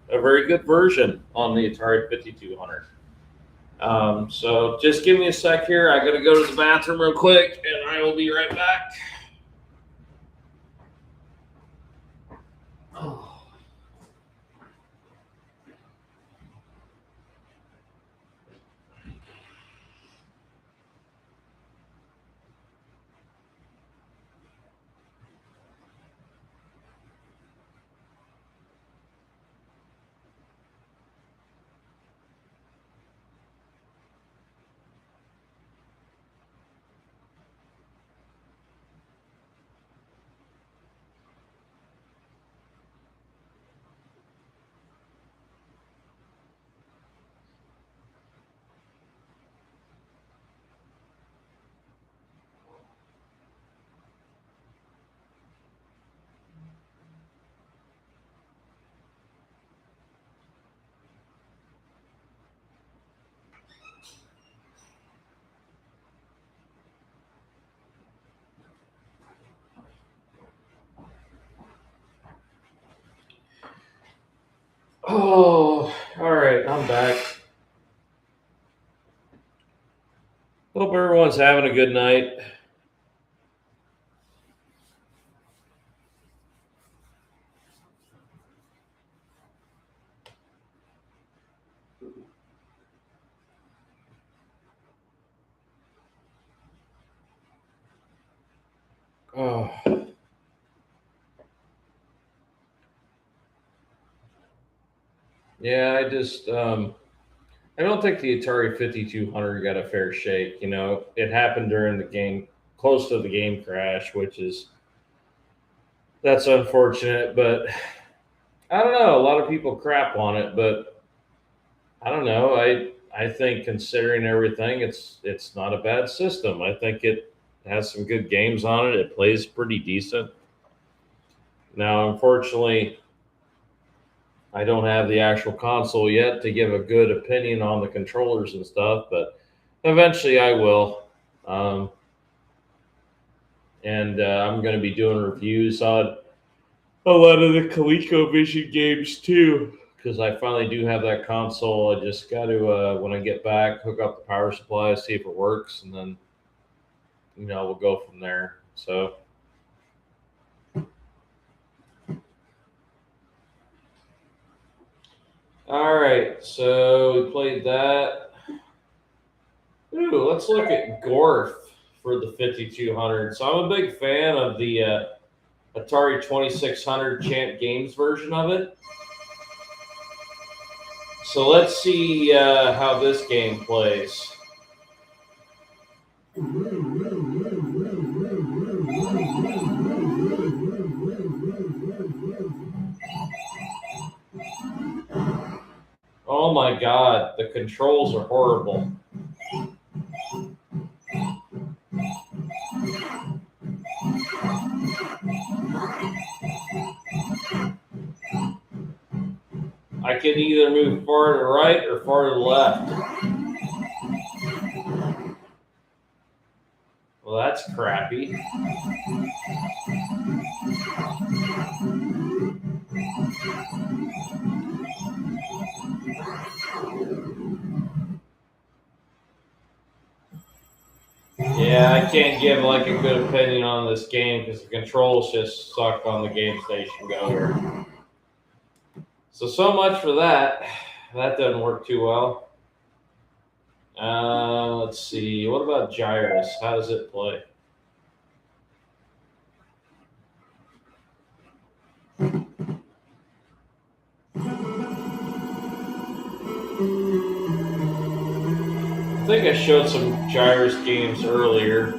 a very good version on the Atari 5200. So just give me a sec here. I got to go to the bathroom real quick, and I will be right back. Oh. Oh, all right, I'm back. Hope everyone's having a good night. Oh. Yeah, I don't think the Atari 5200 got a fair shake. You know, it happened during the game, close to the game crash, that's unfortunate. But I don't know. A lot of people crap on it, but I don't know. I think considering everything, it's not a bad system. I think it has some good games on it. It plays pretty decent. Now, unfortunately, I don't have the actual console yet to give a good opinion on the controllers and stuff, but eventually I will. Um, and I'm going to be doing reviews on a lot of the ColecoVision games too, because I finally do have that console. I just got to, when I get back, hook up the power supply, see if it works, and then we'll go from there. So. All right, so we played that. Ooh, let's look at Gorf for the 5200. So I'm a big fan of the Atari 2600 Champ Games version of it. So let's see how this game plays. Oh my God, the controls are horrible. I can either move far to the right or far to the left. Well, that's crappy. Yeah, I can't give like a good opinion on this game because the controls just suck on the Game Station Go here. So much for that. That doesn't work too well. Let's see. What about Gyrus? How does it play? I think I showed some Gyrus games earlier.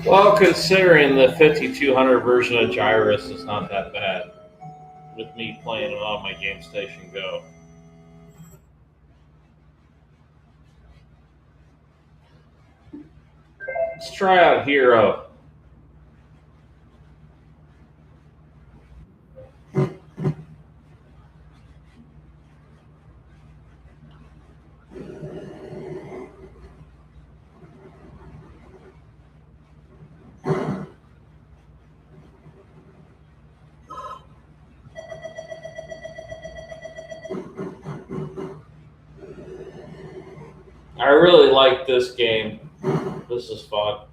Well, considering the 5200 version of Gyrus is not that bad, with me playing it on my Game Station Go. Let's try out Hero. I really like this game. This is fun.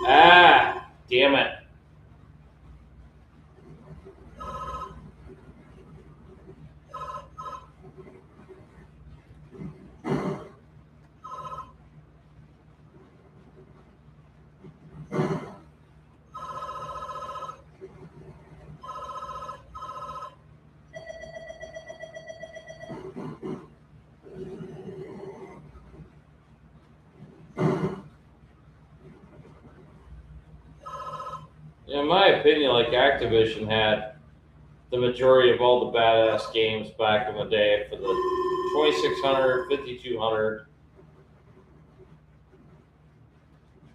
Ah, damn it. In my opinion, like Activision had the majority of all the badass games back in the day for the 2600, 5200.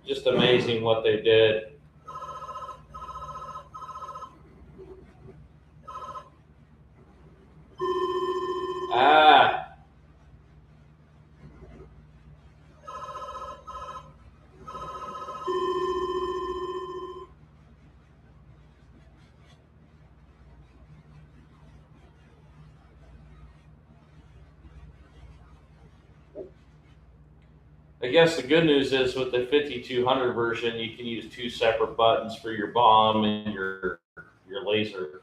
Just amazing what they did. Ah, I guess the good news is with the 5200 version, you can use two separate buttons for your bomb and your laser.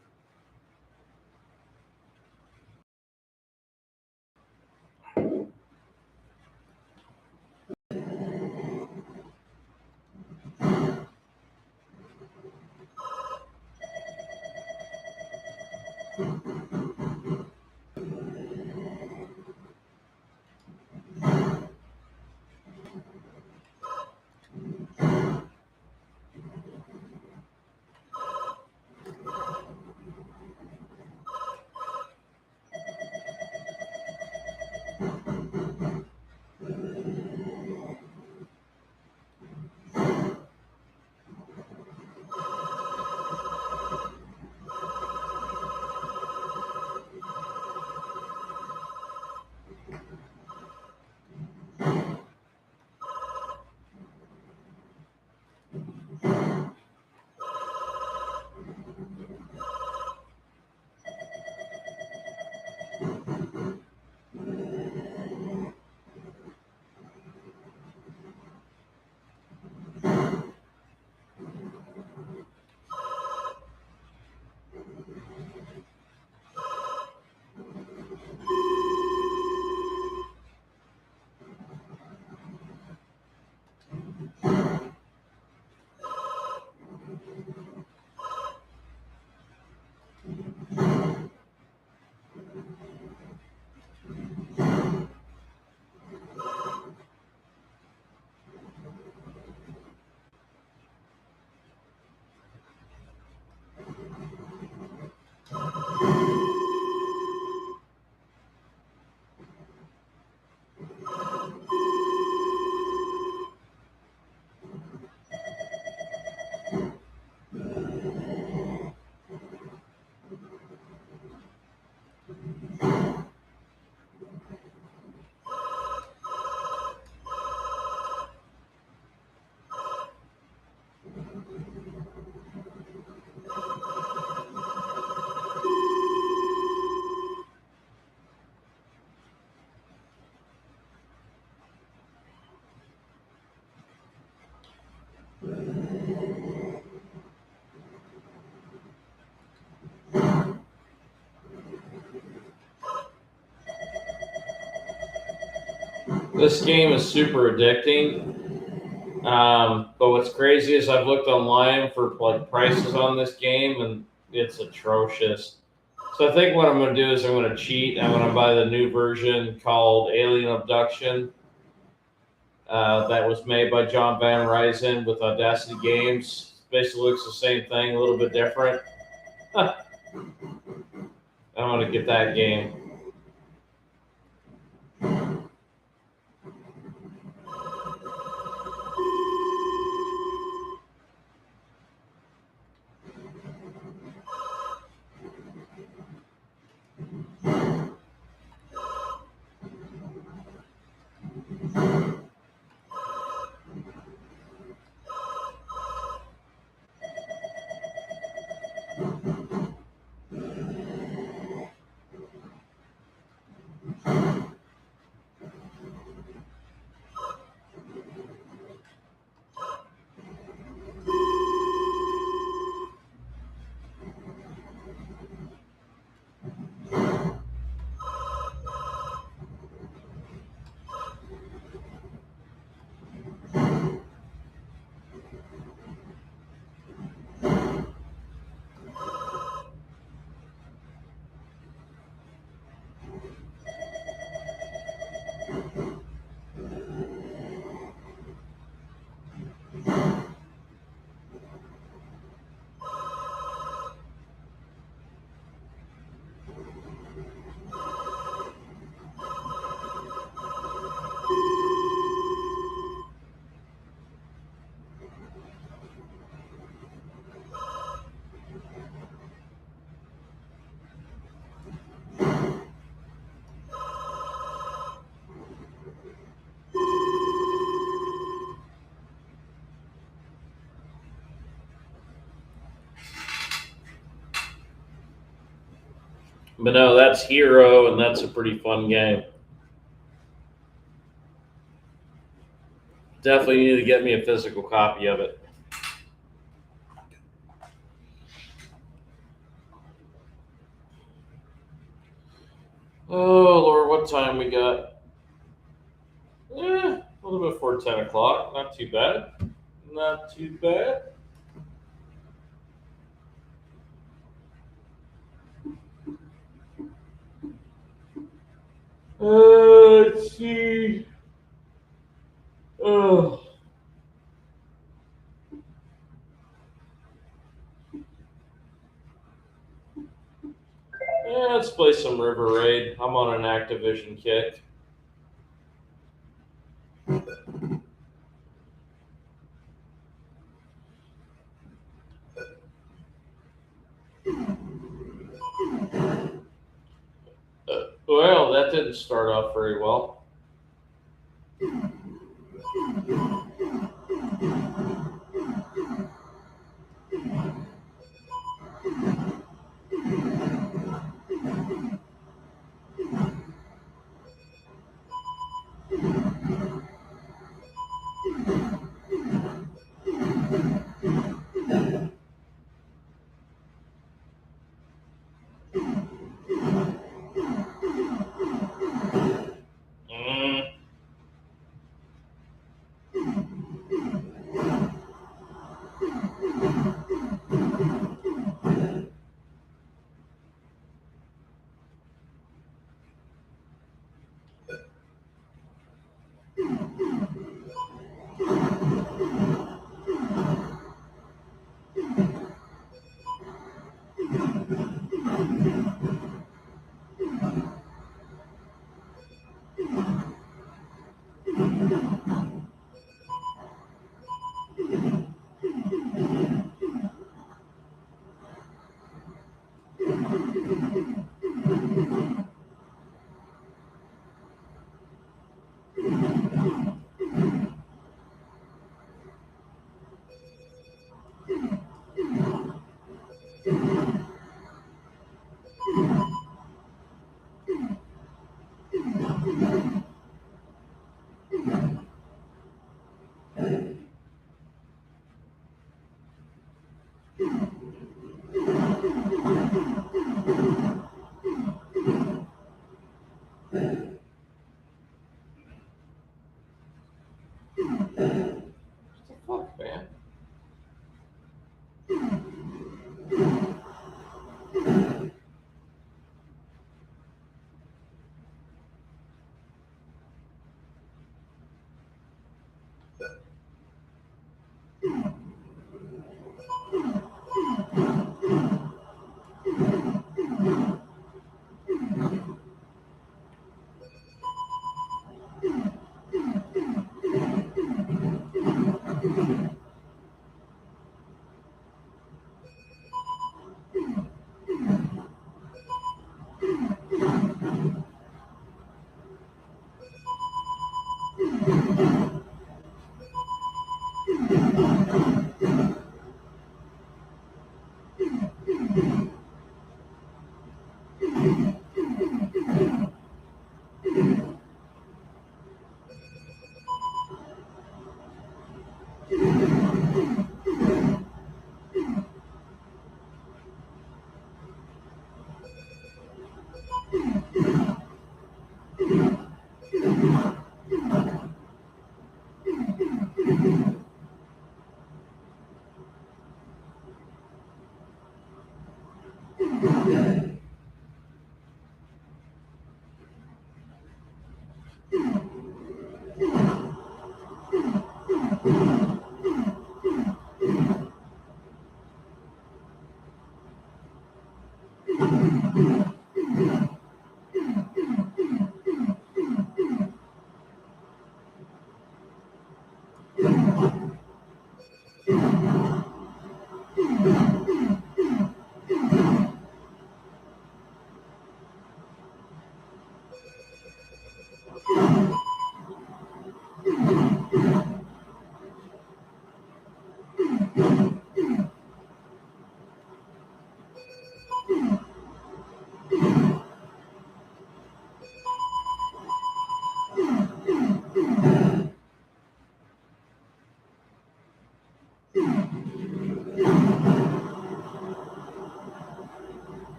This game is super addicting. But what's crazy is I've looked online for like prices on this game, and it's atrocious. So I think what I'm going to do is I'm going to cheat. I'm going to buy the new version called Alien Abduction. That was made by John Van Ryzen with Audacity Games. Basically looks the same thing, a little bit different. I'm going to get that game. But no, that's Hero, and that's a pretty fun game. Definitely need to get me a physical copy of it. Oh, Lord, what time we got? A little bit before 10 o'clock. Not too bad. Not too bad. Let's see. Oh. Yeah, let's play some River Raid. I'm on an Activision kick. Well, that didn't start off very well.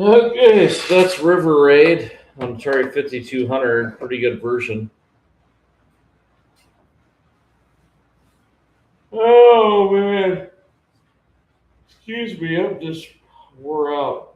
Okay, so that's River Raid on Atari 5200. Pretty good version. Oh man, excuse me, I'm just wore out.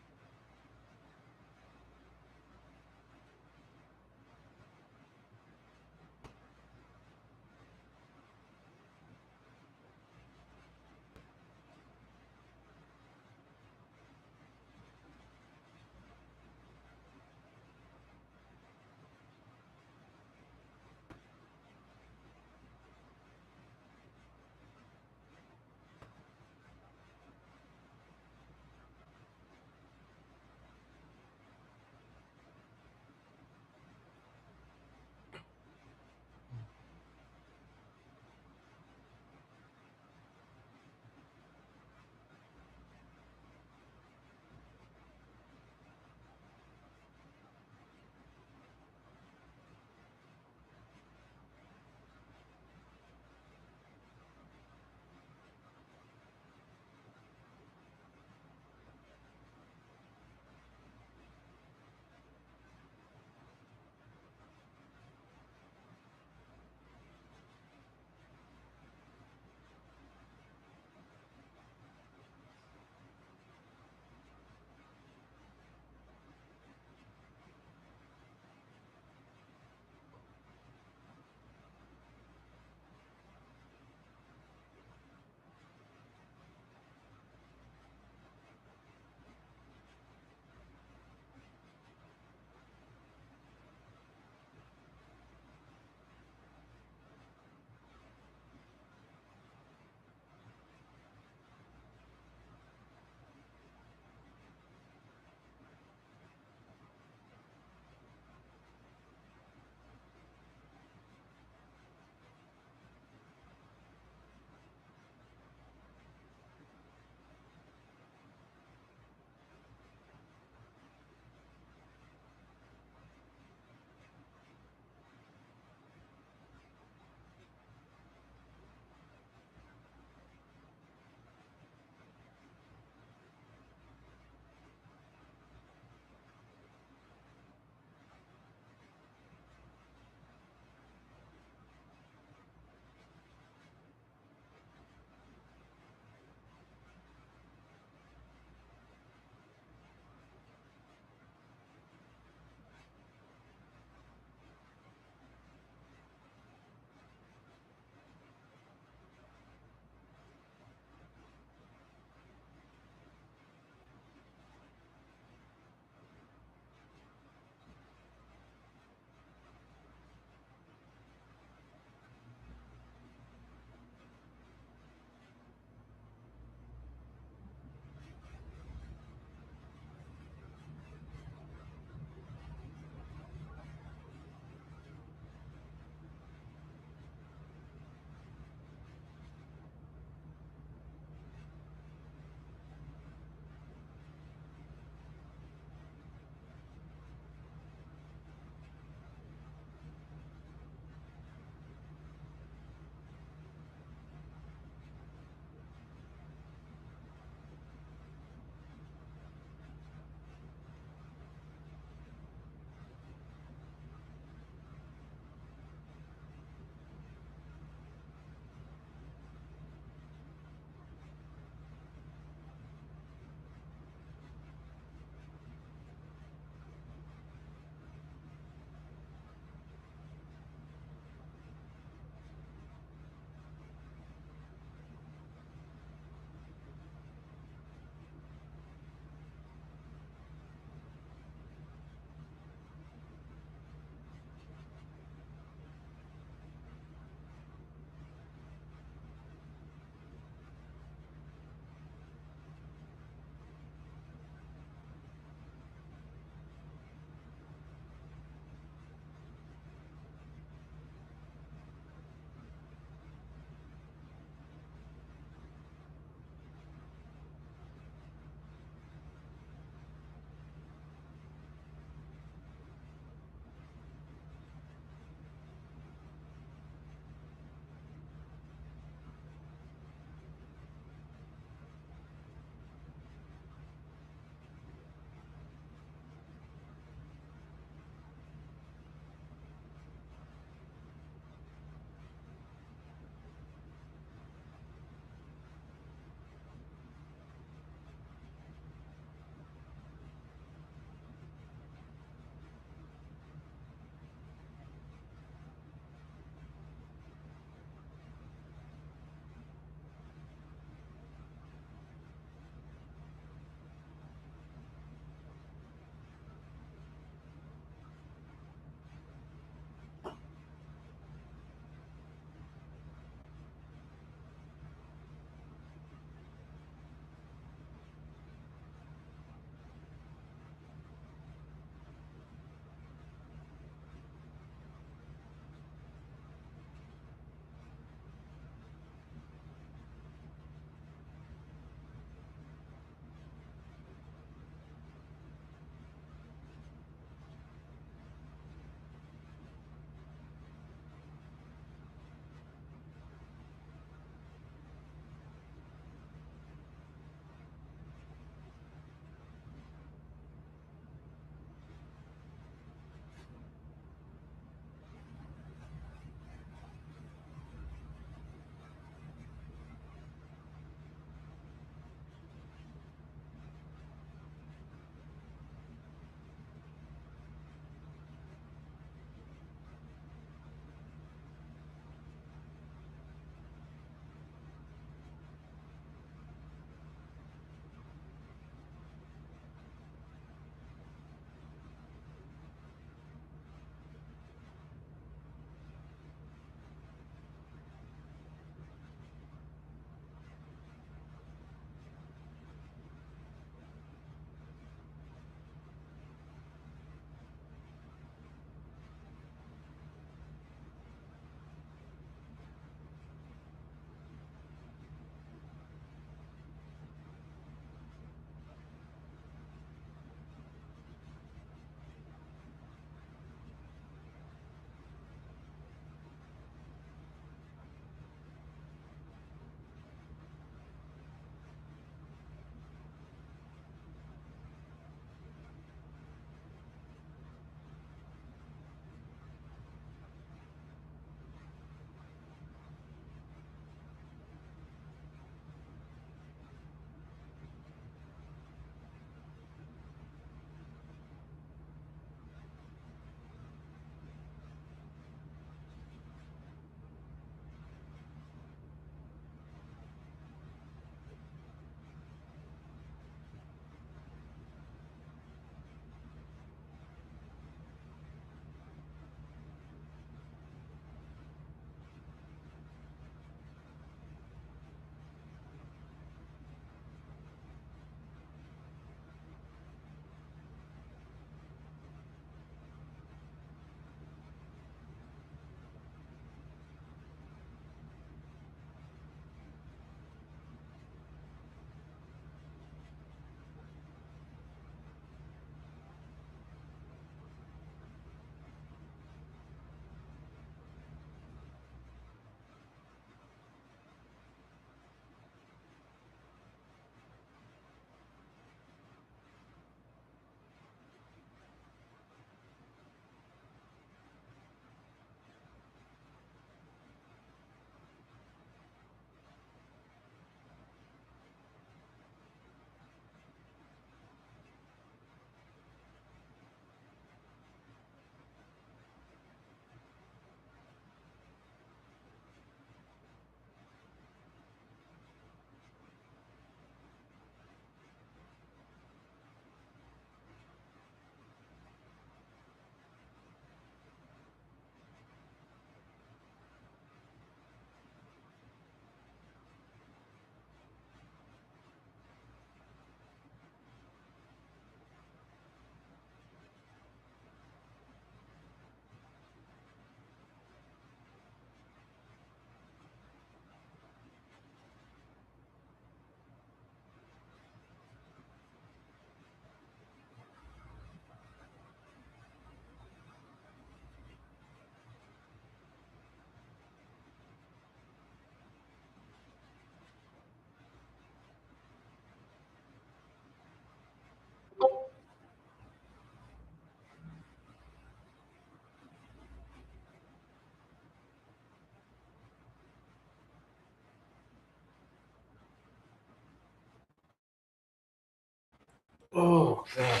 Oh God.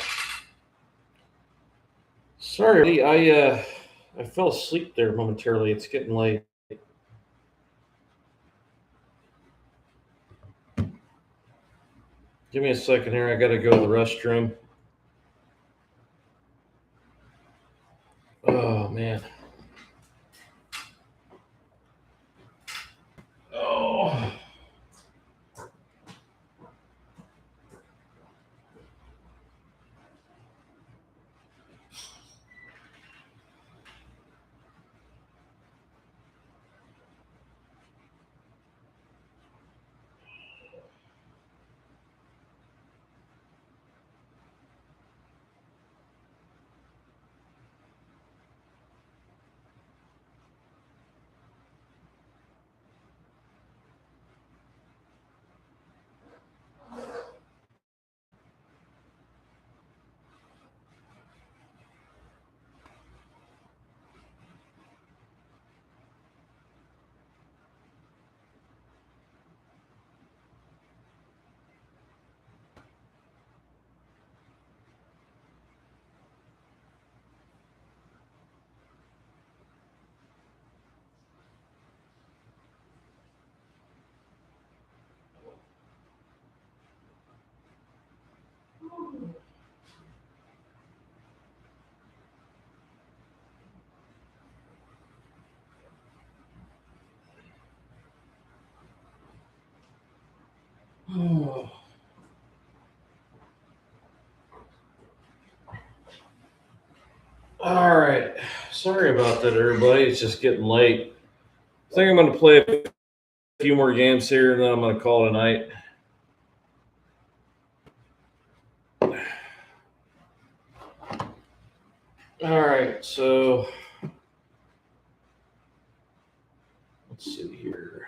Sorry, I fell asleep there momentarily. It's getting late. Give me a second here. I got to go to the restroom. Oh man. Oh. Oh. All right. Sorry about that, everybody. It's just getting late. I think I'm going to play a few more games here, and then I'm going to call it a night. All right. So let's see here.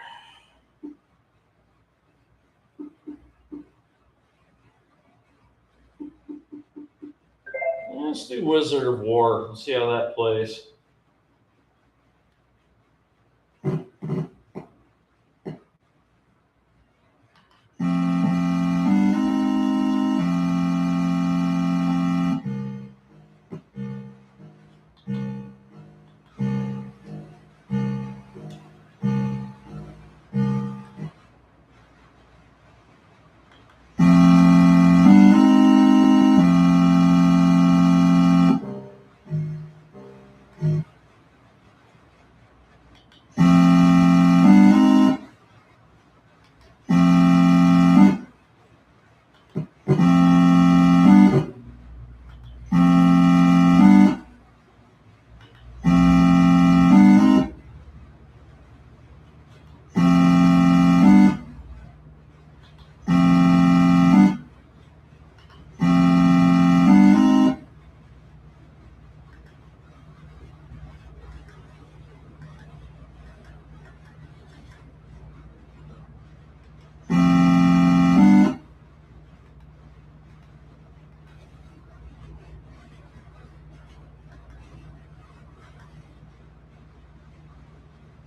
Let's do Wizard of War and see how that plays.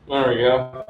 There we go.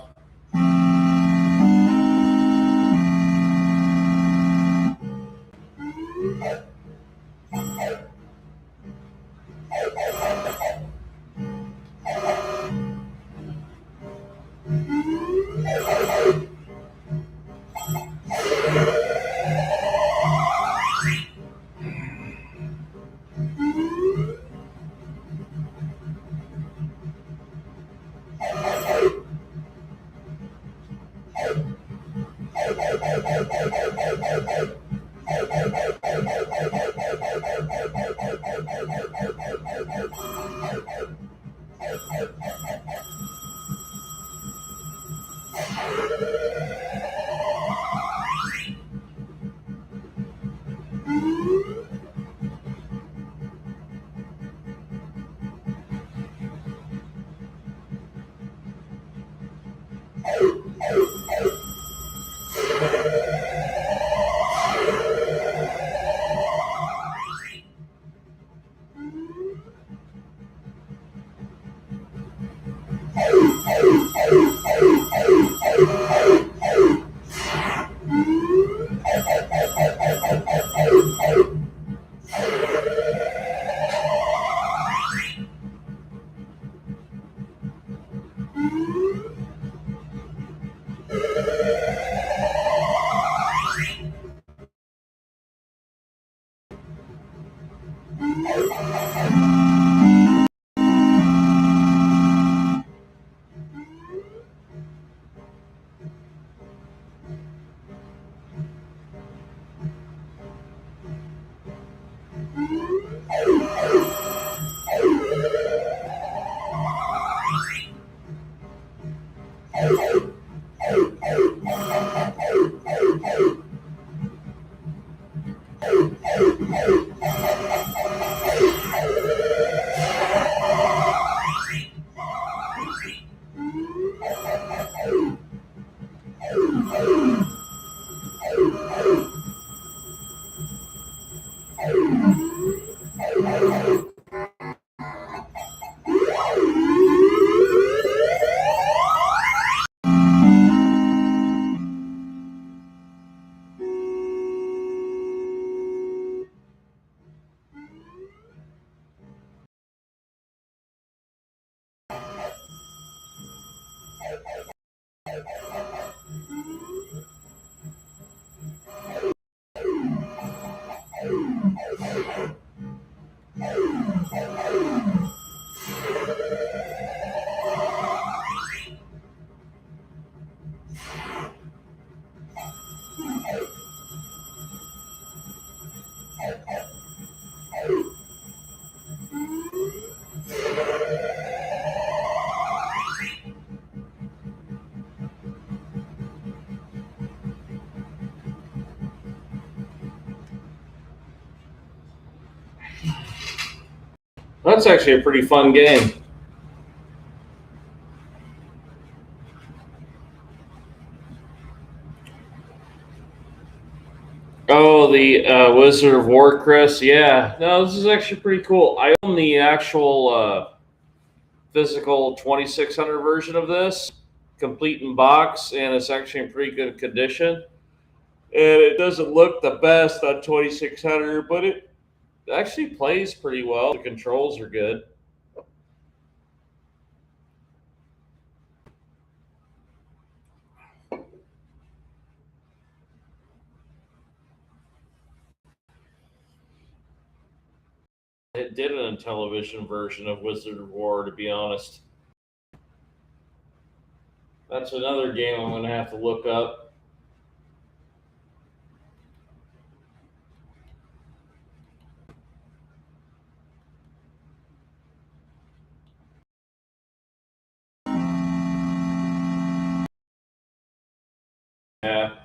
That's actually a pretty fun game. Oh, the Wizard of War, Chris. Yeah, no, this is actually pretty cool. I own the actual physical 2600 version of this, complete in box, and it's actually in pretty good condition. And it doesn't look the best on 2600, but it actually plays pretty well. The controls are good. It did a television version of Wizard of War, to be honest. That's another game I'm going to have to look up. Yeah.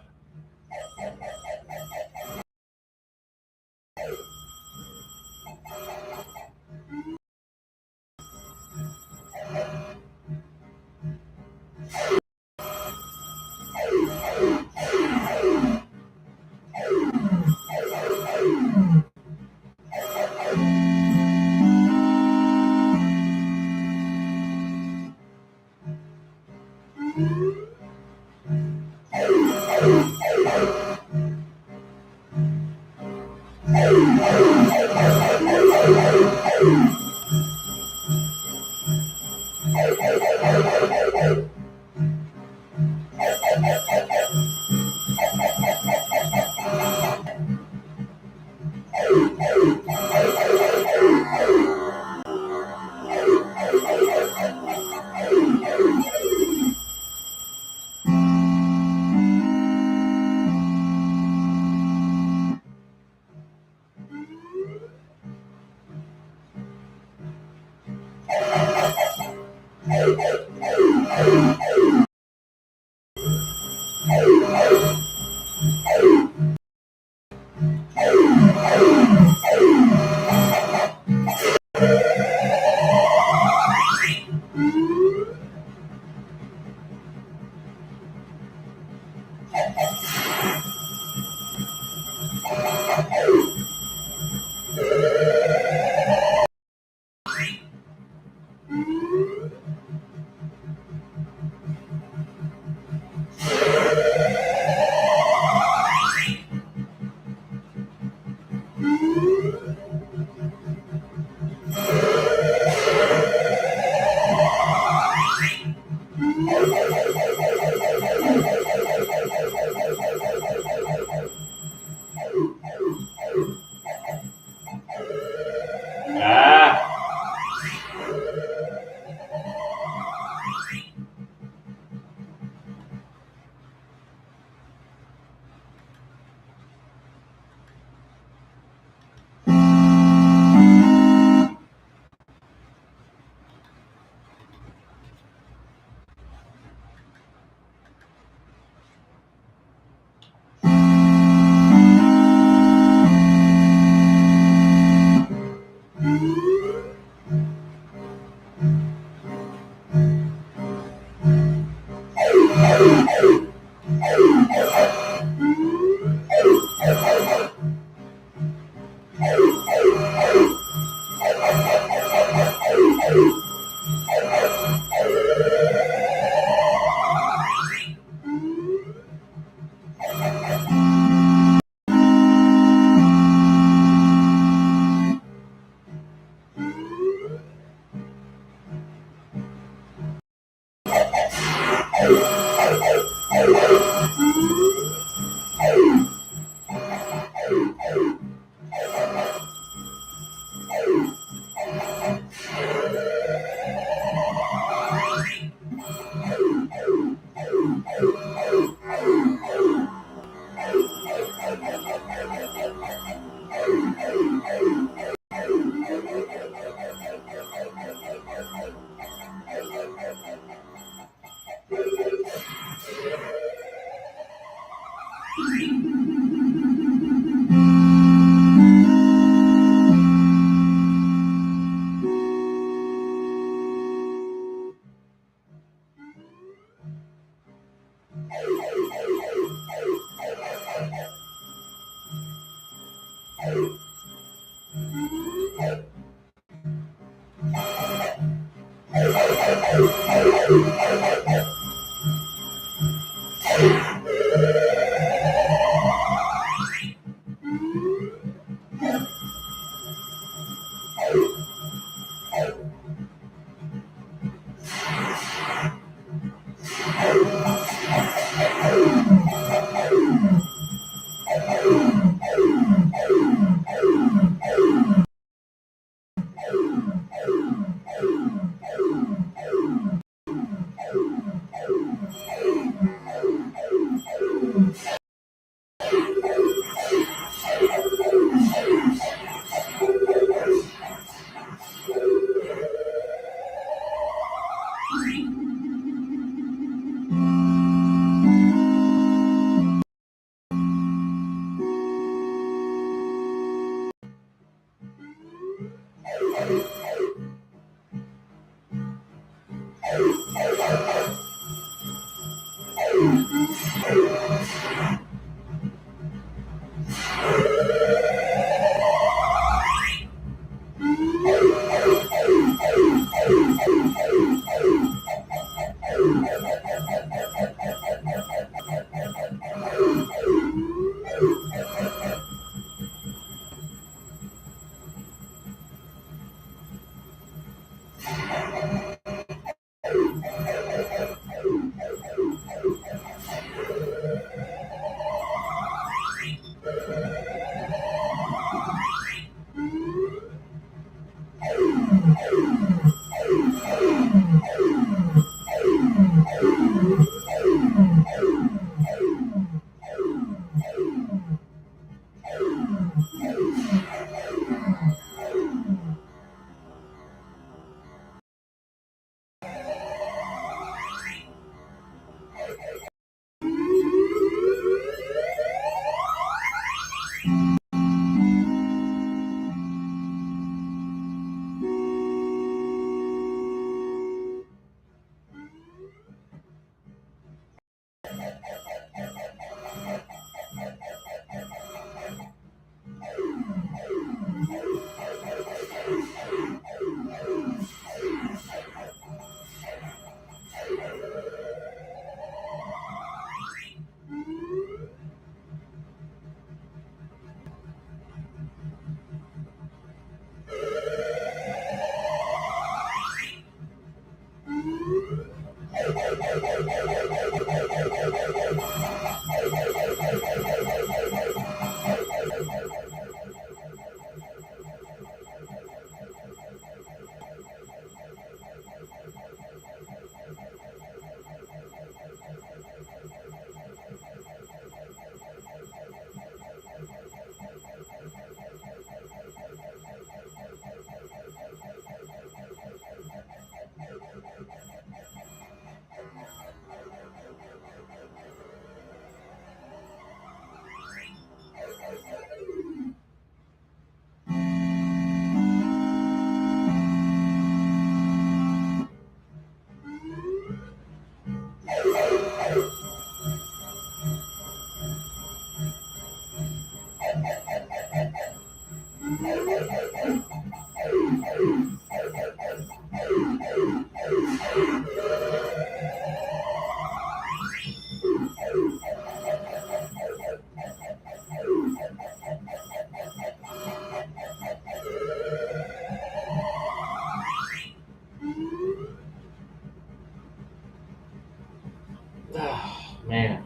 Man,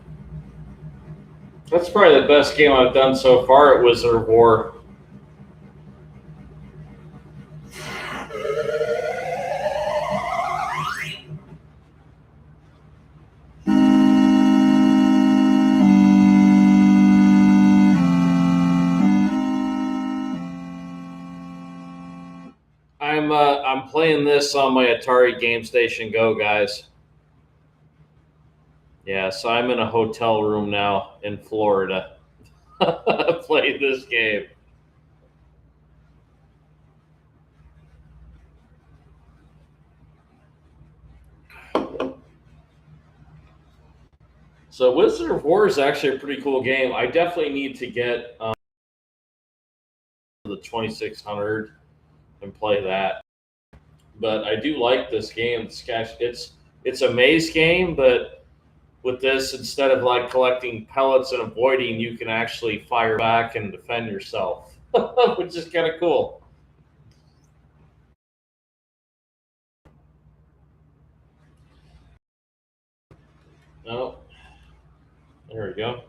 that's probably the best game I've done so far at Wizard of War. I'm playing this on my Atari Game Station Go, guys. Yeah, so I'm in a hotel room now in Florida. Play this game. So Wizard of War is actually a pretty cool game. I definitely need to get the 2600 and play that. But I do like this game. It's a maze game, but with this, instead of like collecting pellets and avoiding, you can actually fire back and defend yourself, which is kind of cool. Oh, there we go.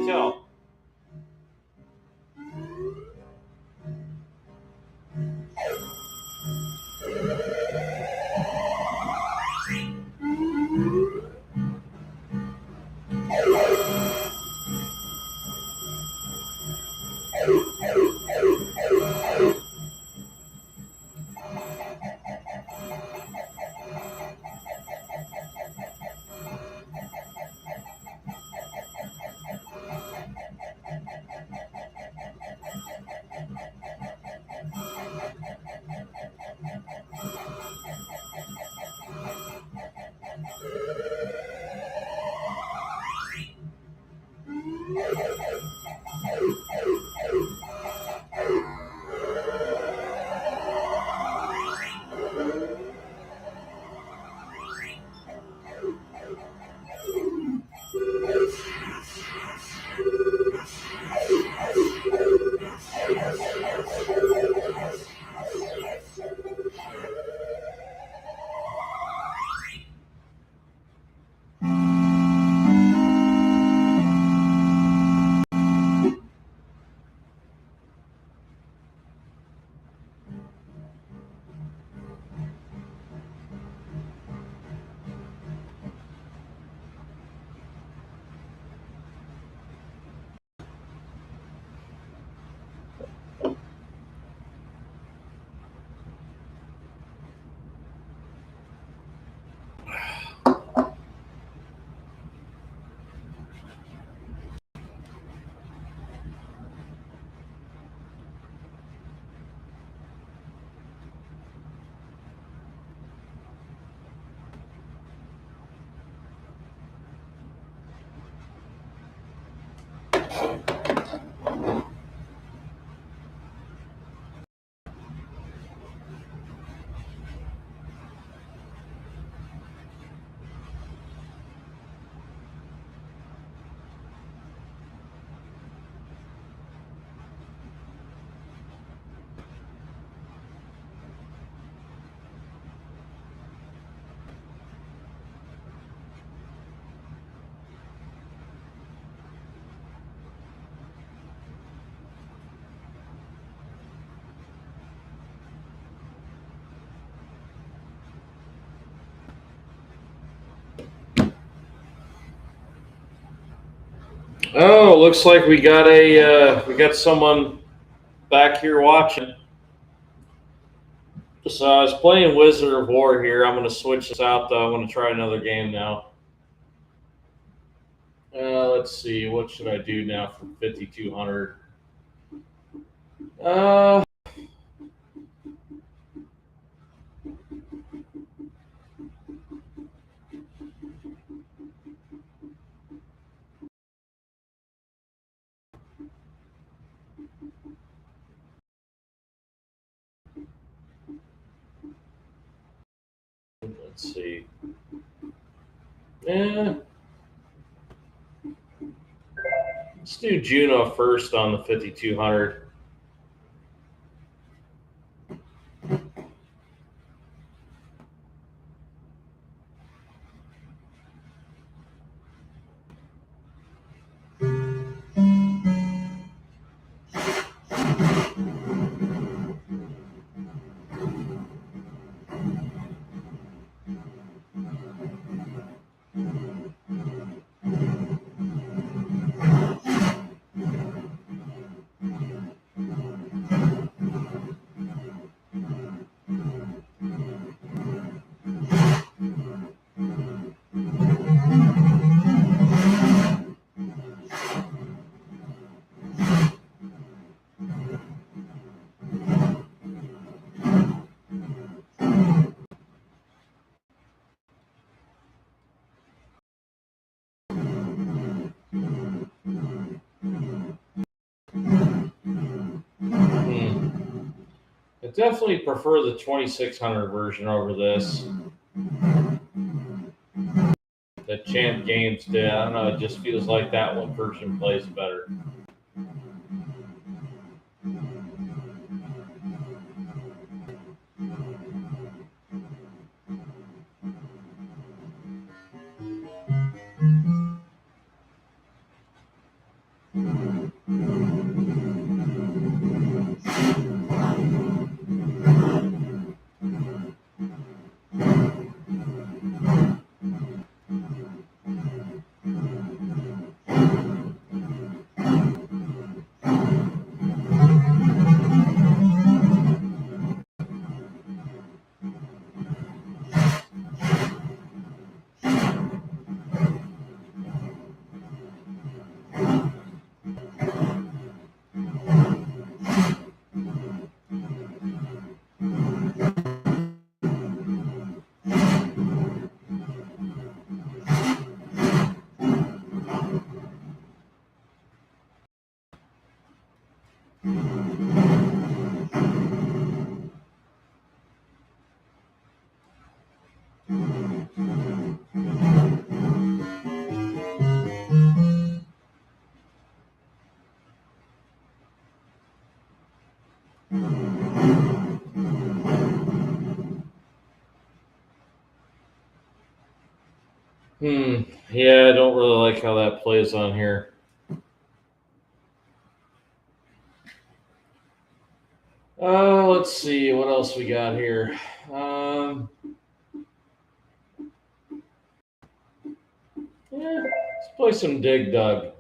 tell. Oh, looks like we got someone back here watching. So I was playing Wizard of War here. I'm going to switch this out though. I'm going to try another game now. Let's see. What should I do now for 5200? Let's see. Let's do Juno first on the 5200. I definitely prefer the 2600 version over this. That Champ Games did. I don't know. It just feels like that one version plays better. Yeah, I don't really like how that plays on here. Let's see what else we got here. Yeah, let's play some Dig Dug.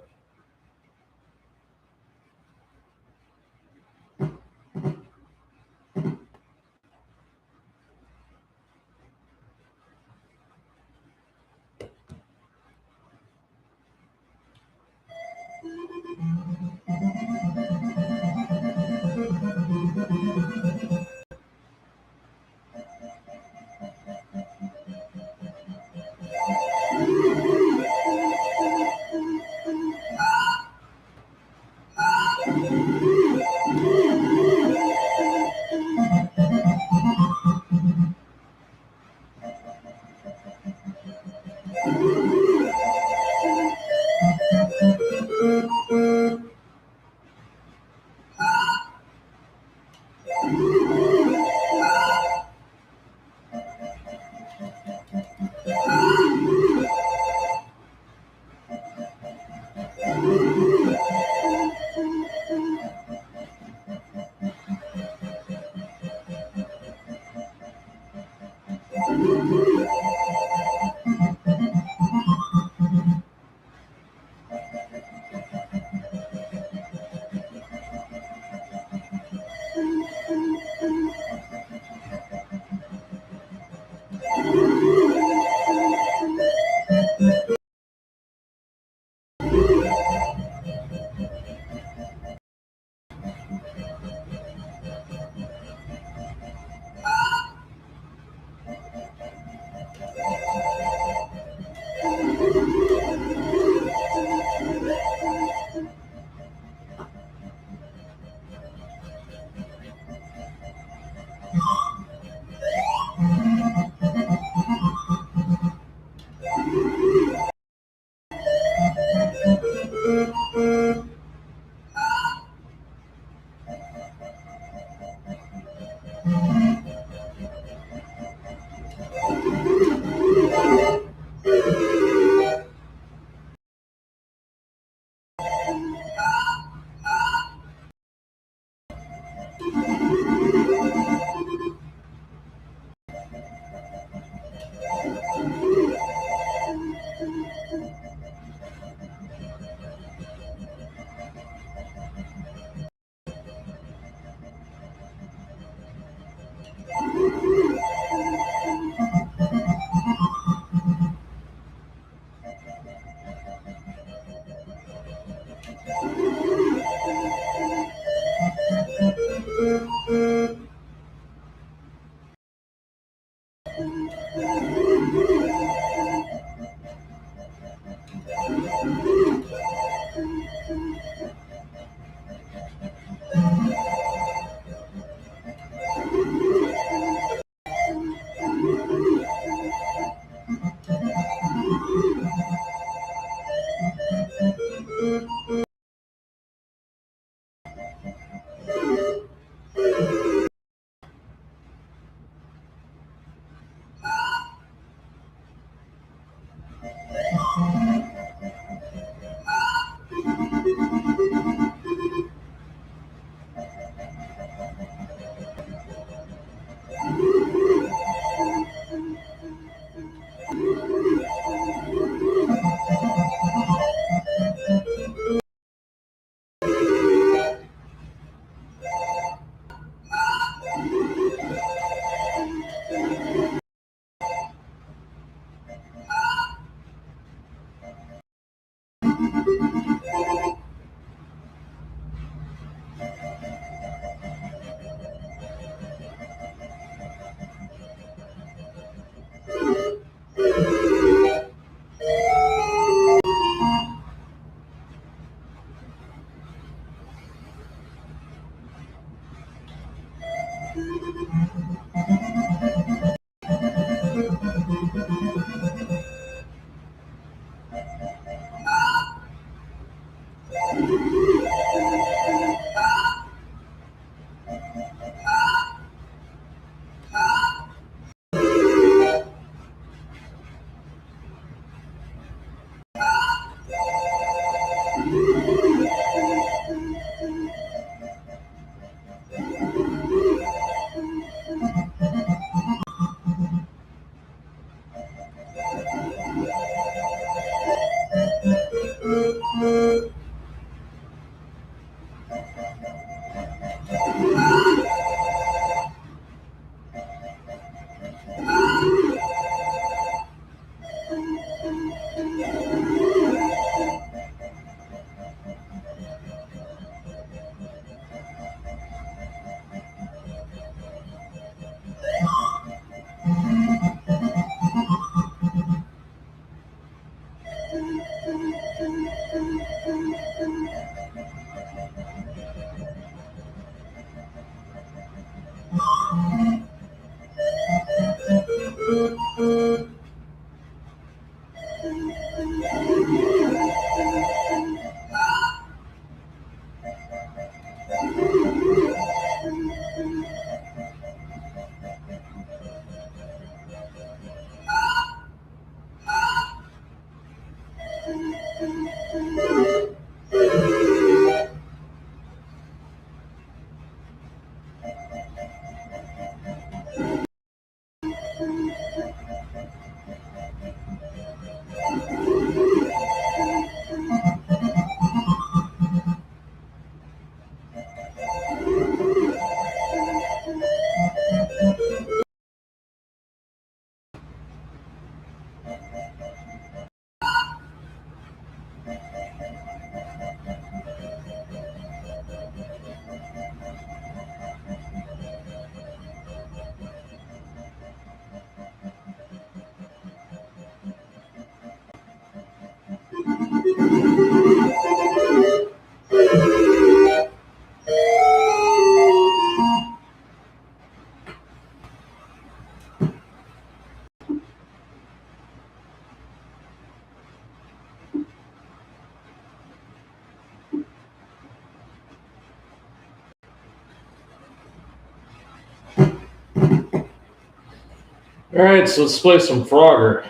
All right, so let's play some Frogger.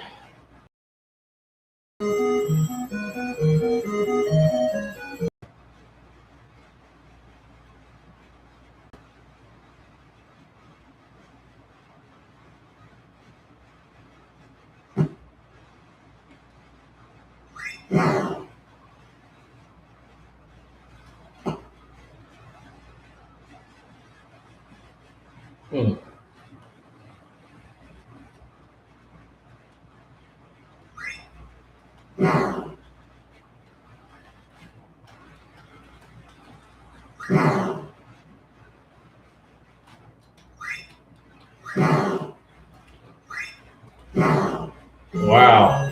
Wow.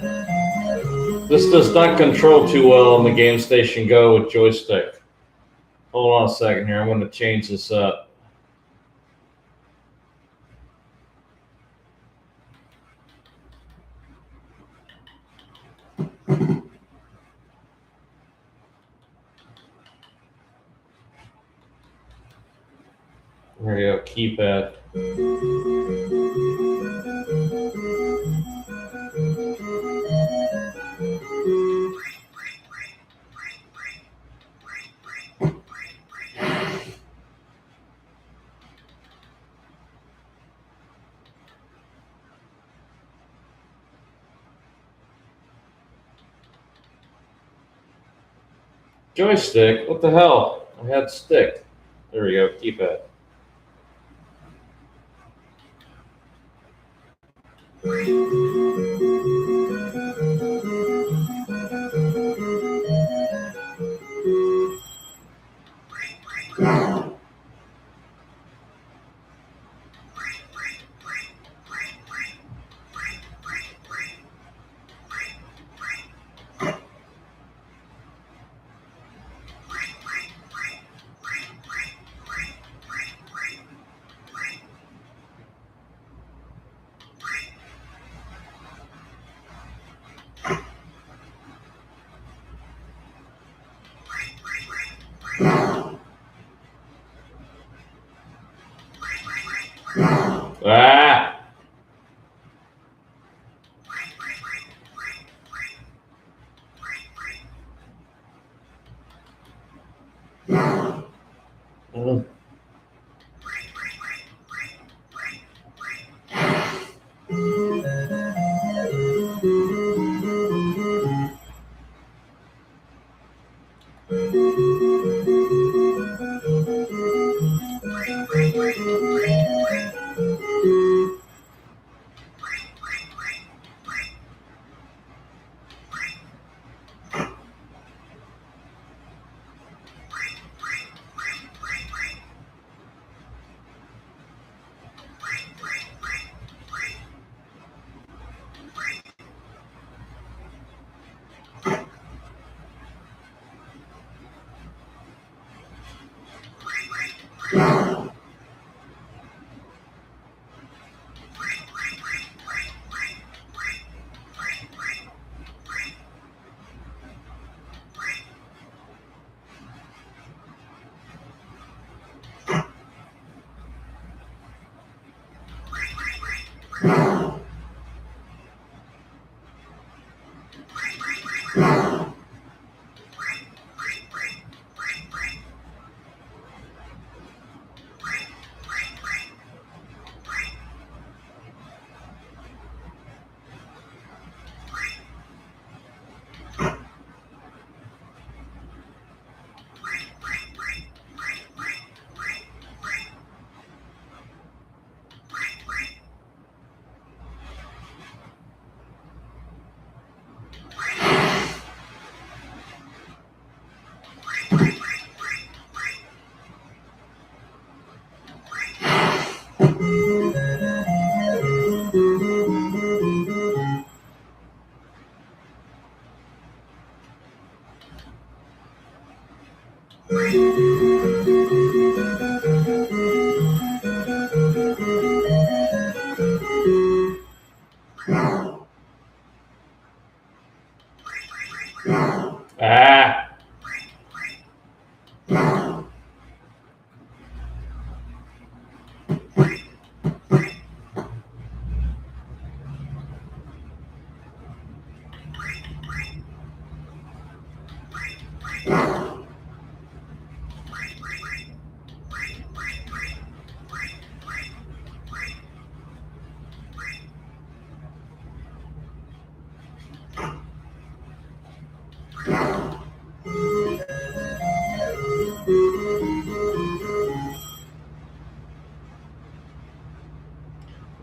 This does not control too well on the Game Station Go with joystick. Hold on a second here. I'm going to change this up. There you go, keypad. Joystick? What the hell? I had stick. There we go, keypad. Ah! Mm.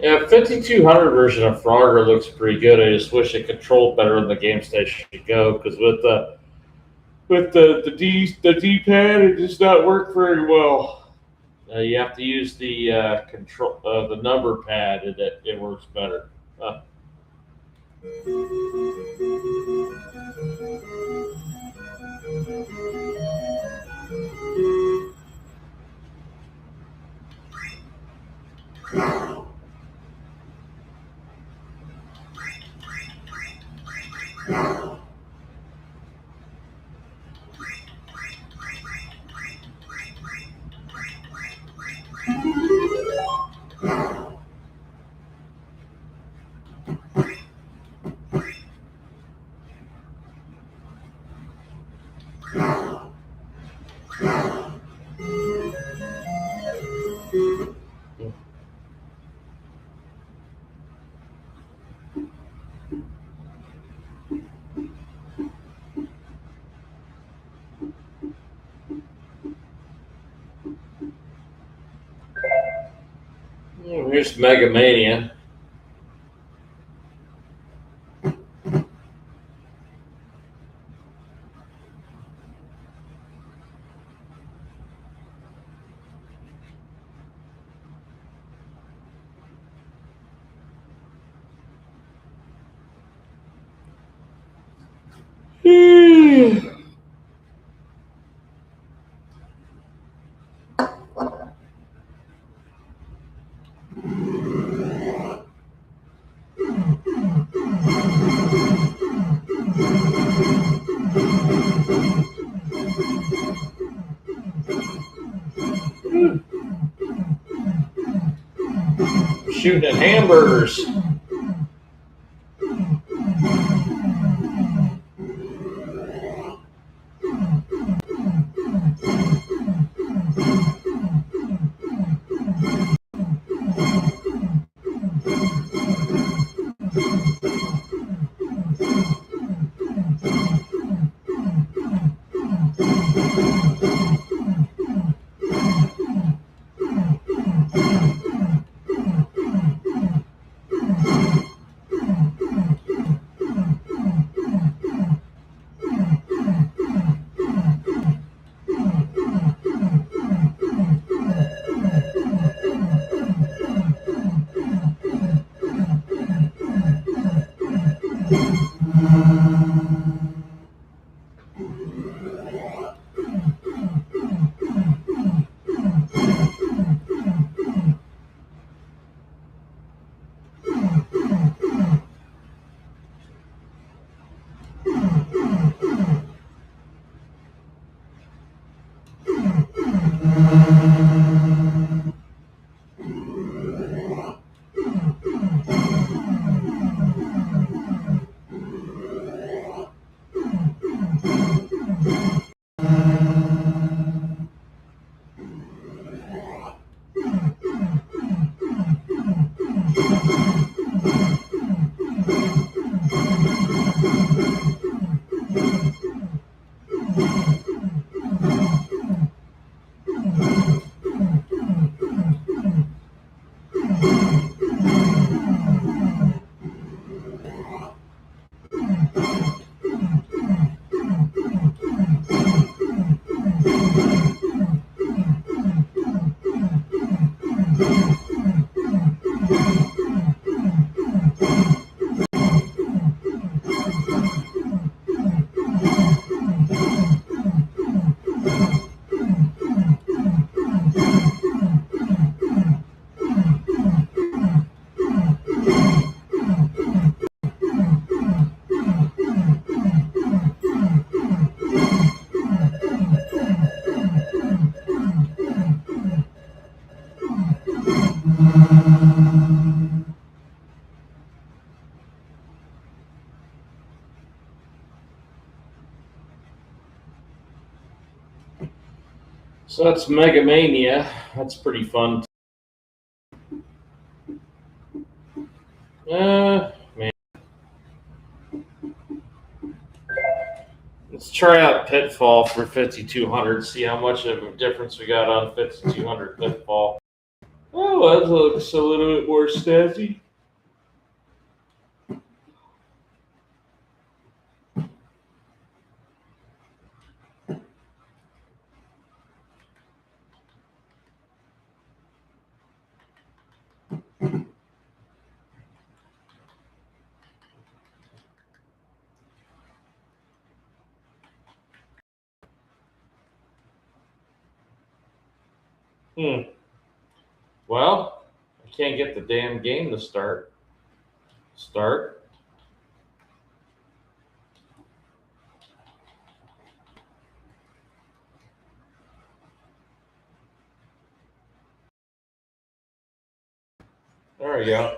Yeah, 5200 version of Frogger looks pretty good. I just wish it controlled better in the Game Station Go, because with the D pad, it does not work very well. You have to use the control the number pad, and it works better. Here's Mega Mania. Shooting at hamburgers. So that's Mega Mania. That's pretty fun. Man. Let's try out Pitfall for 5200. See how much of a difference we got on 5200 Pitfall. Oh. Oh, that looks a little bit more snazzy. Hmm. Well, I can't get the damn game to start. Start. There we go.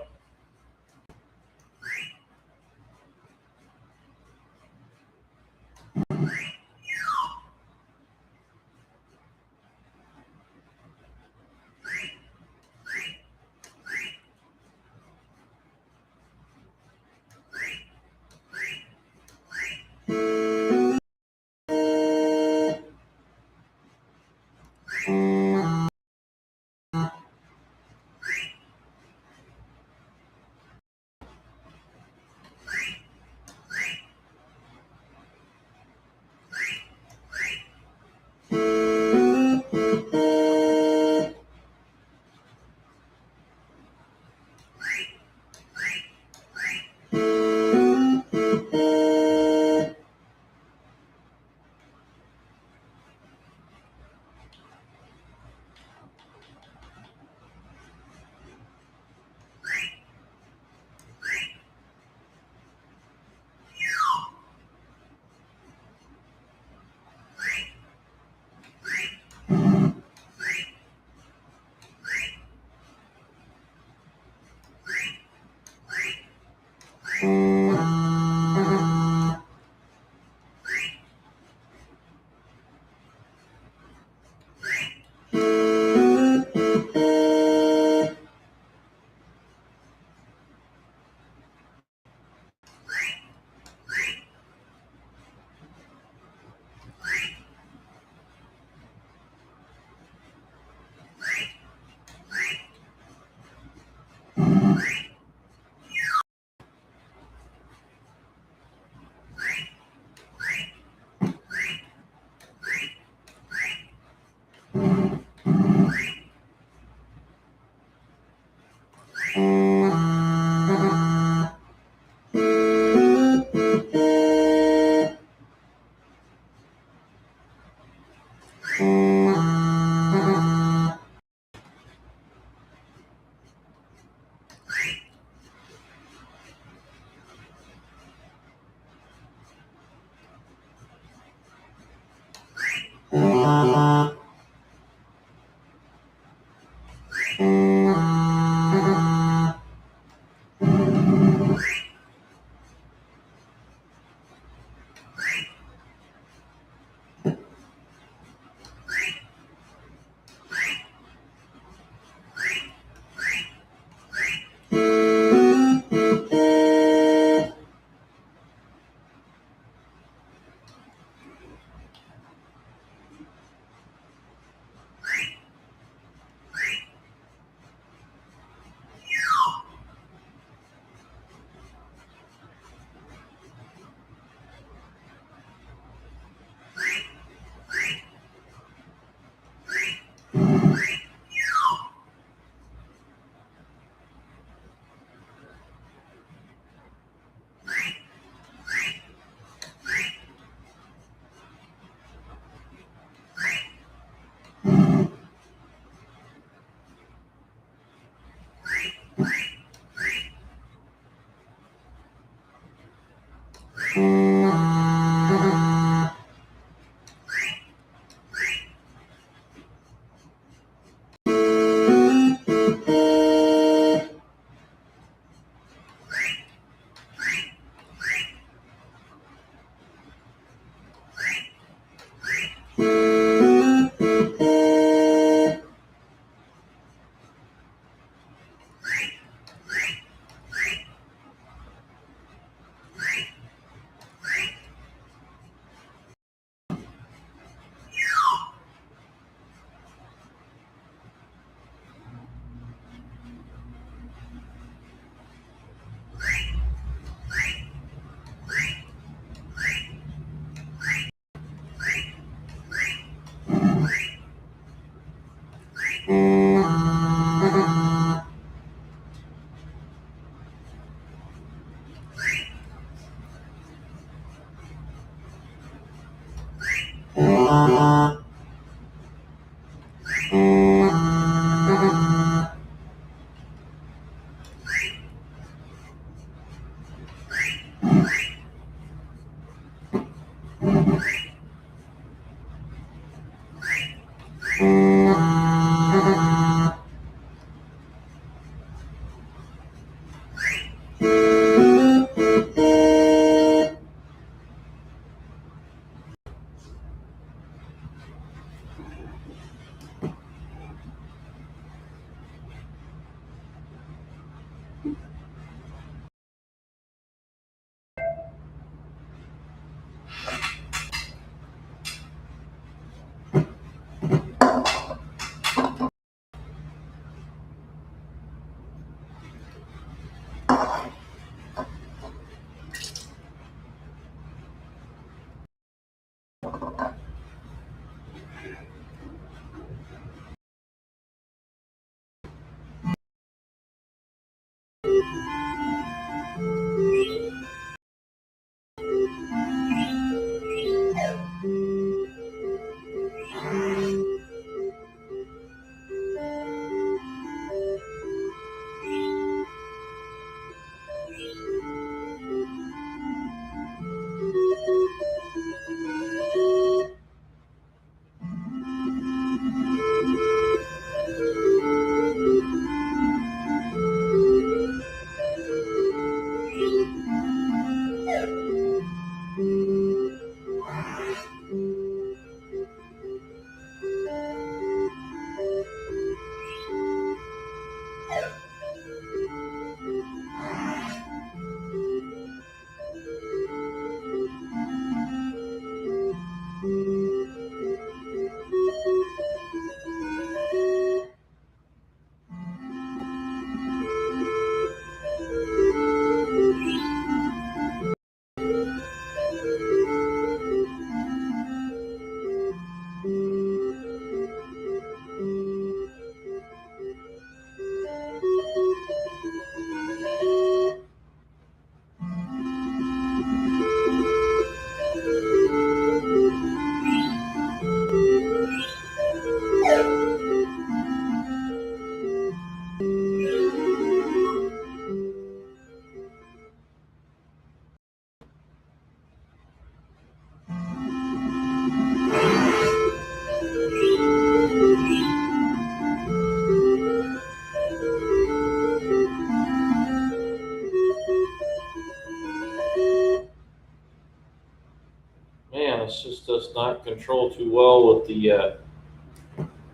Man, this just does not control too well with the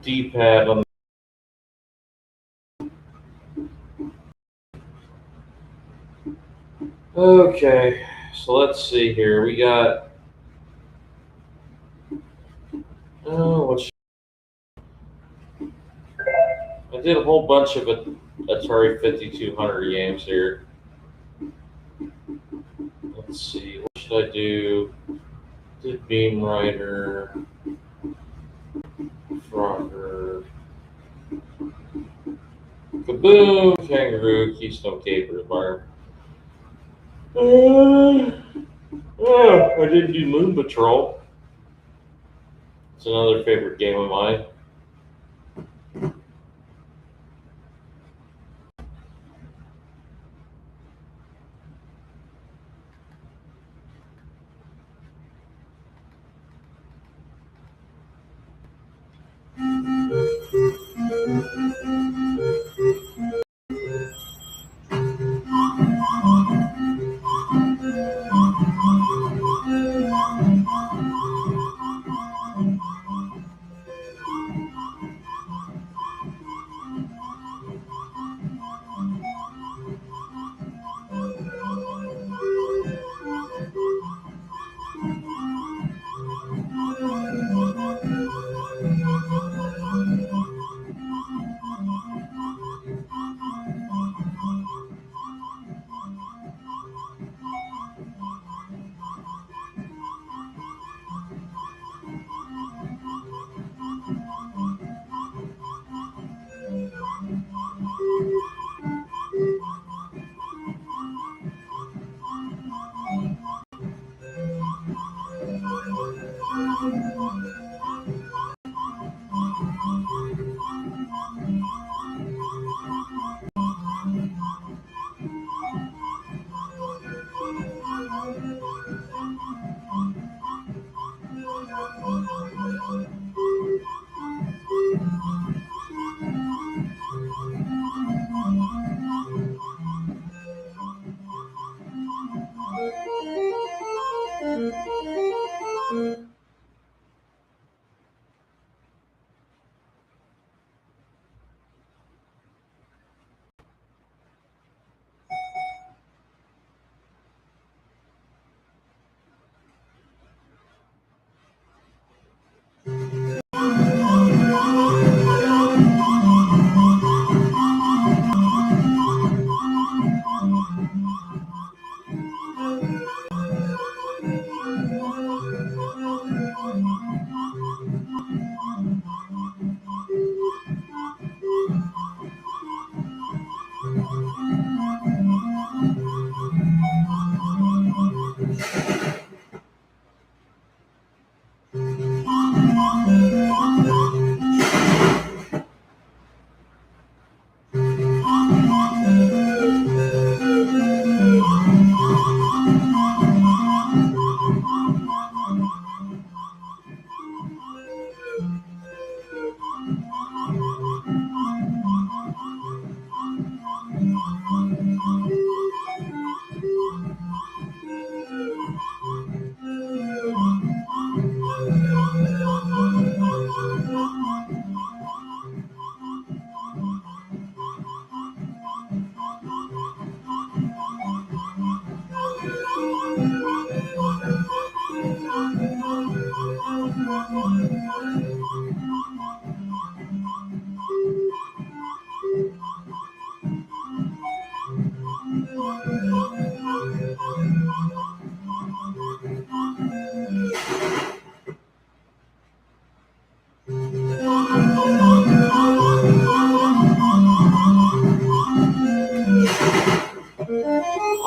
D-pad on. Okay, so let's see here. We got what? I did a whole bunch of Atari 5200 games here. Let's see. What should I do? Did Beam Rider, Frogger, Kaboom, Kangaroo, Keystone Caper, Bar. I didn't do Moon Patrol. It's another favorite game of mine.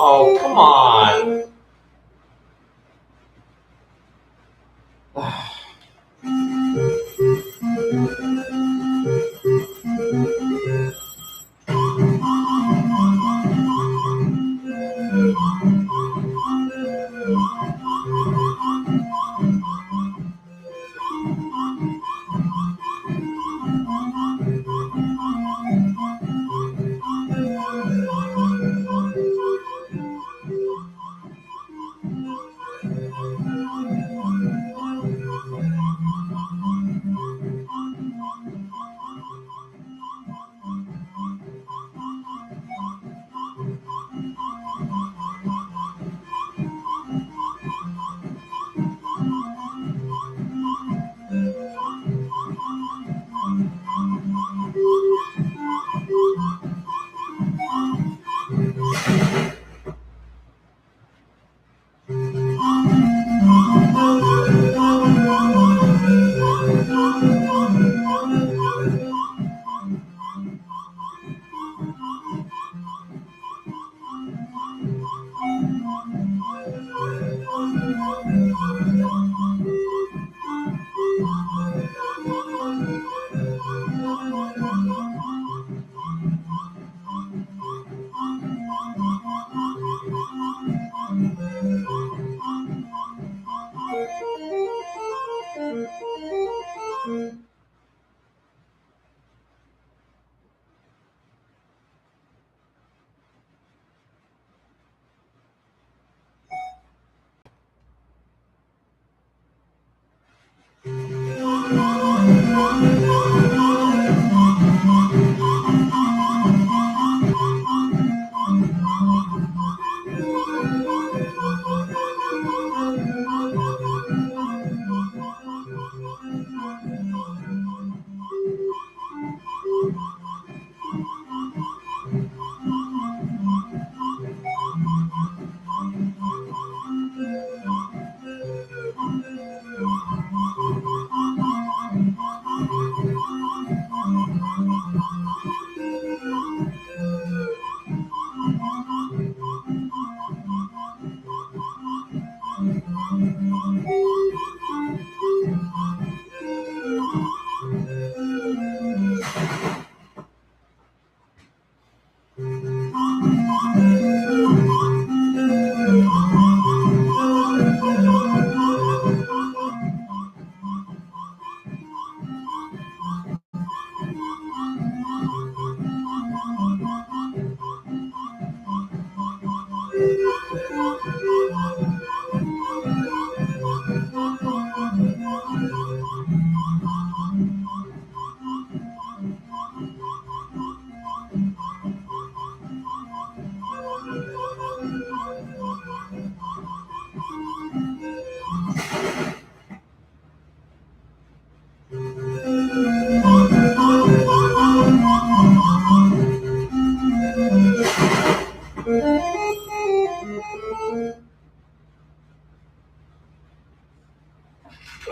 Oh, come on.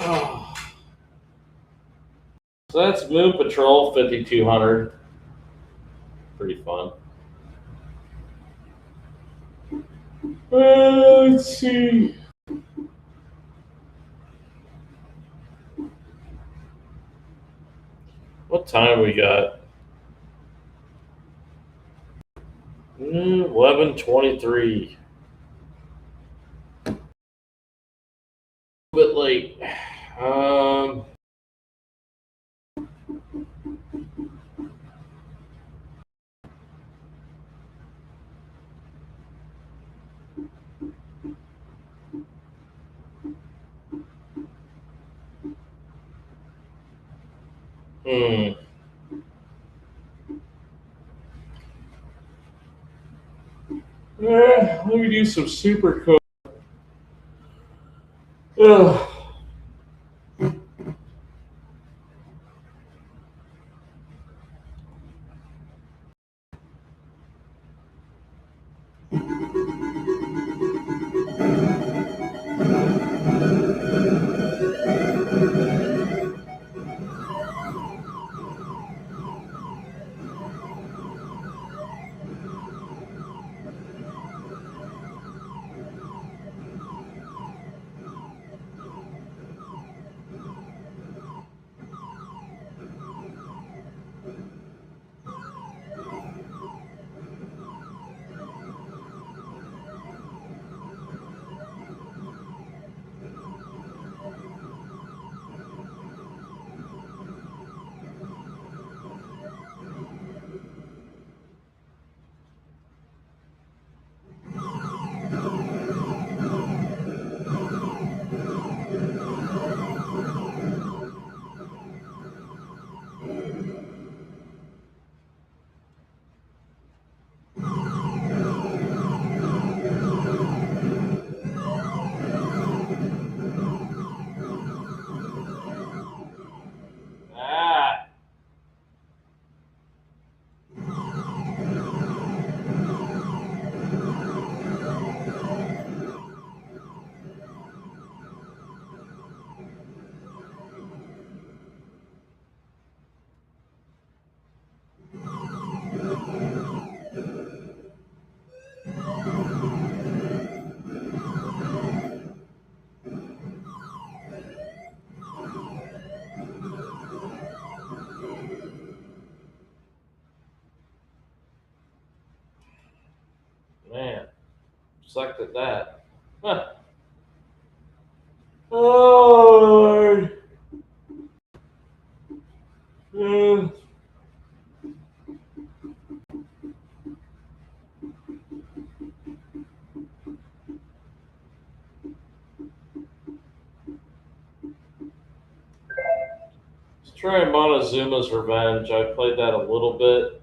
Oh. So that's Moon Patrol 5200. Pretty fun. Let's see. What time we got? 11:23. A bit late. Um, hmm. Let me do some super cool. Ugh. Man, sucked at that. Huh. Oh, Lord. Let's try Montezuma's Revenge. I played that a little bit.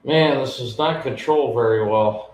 Man, this is not controlled very well.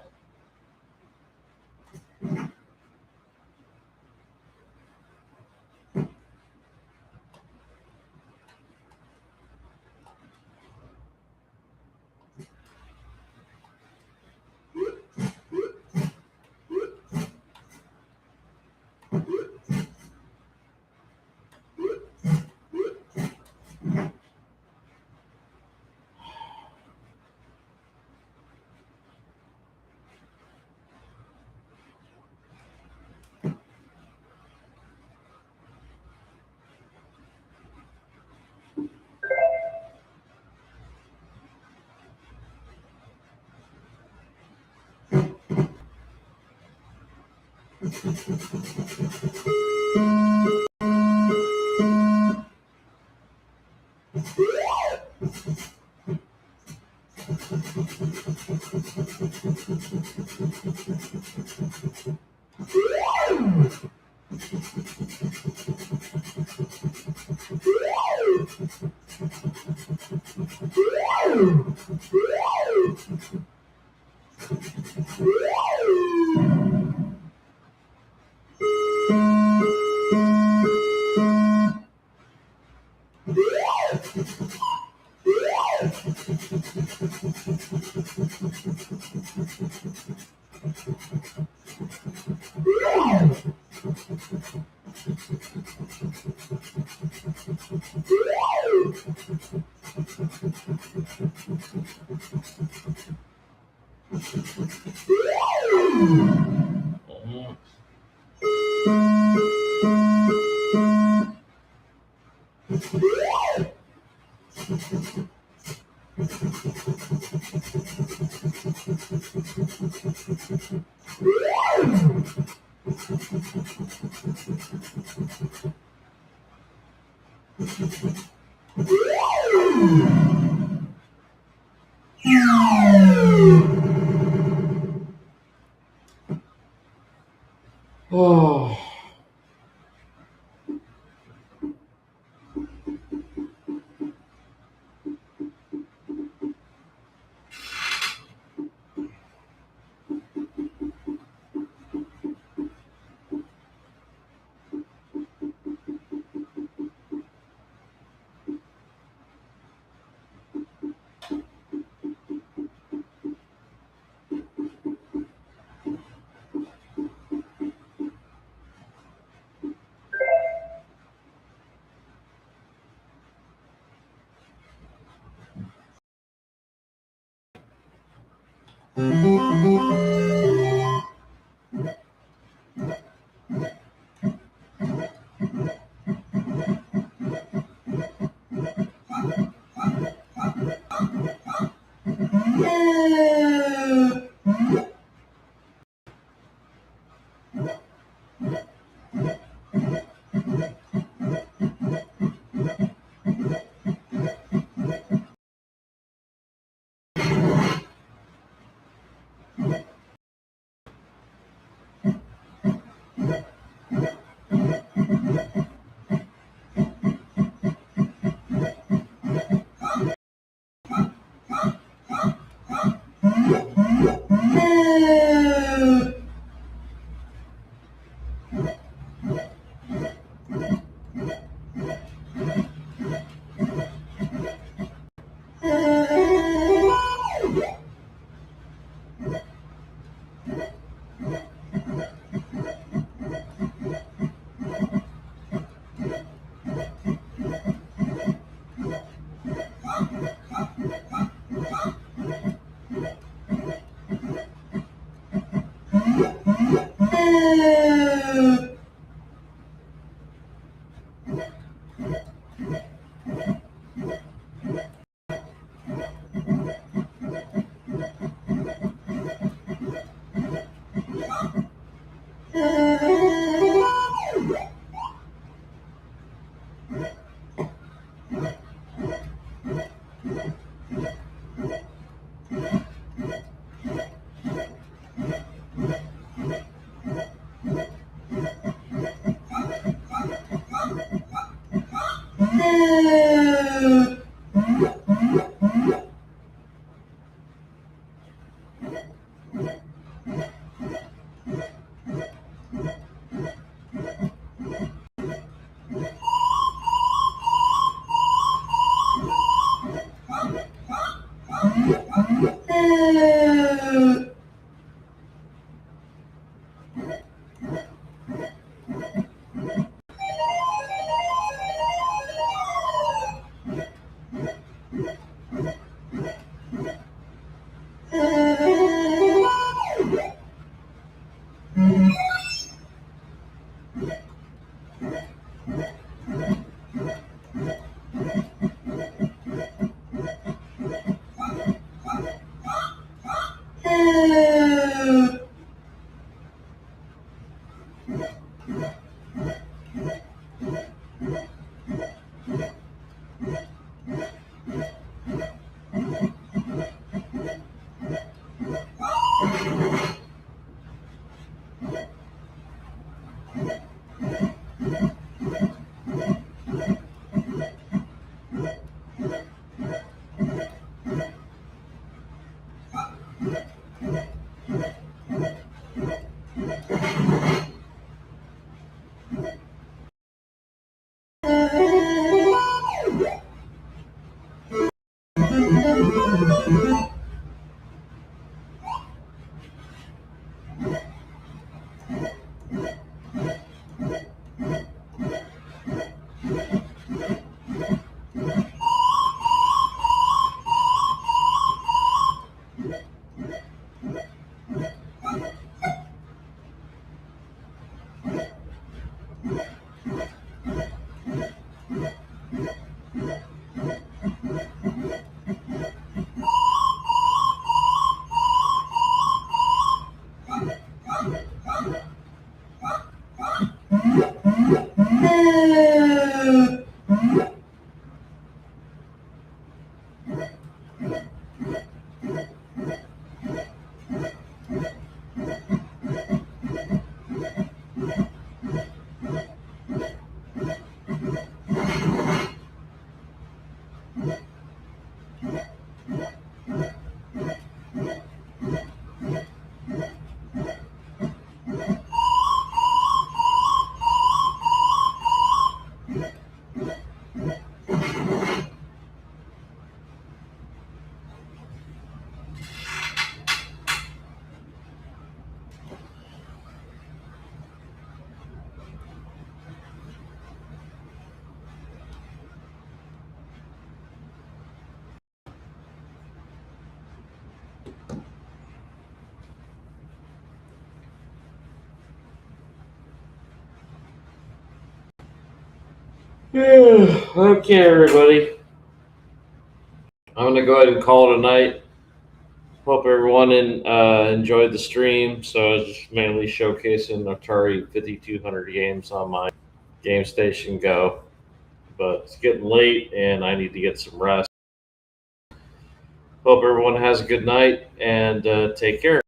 Oh. Okay, everybody. I'm gonna go ahead and call it a night. Hope everyone enjoyed the stream. So I was just mainly showcasing Atari 5200 games on my Game Station Go. But it's getting late and I need to get some rest. Hope everyone has a good night and take care.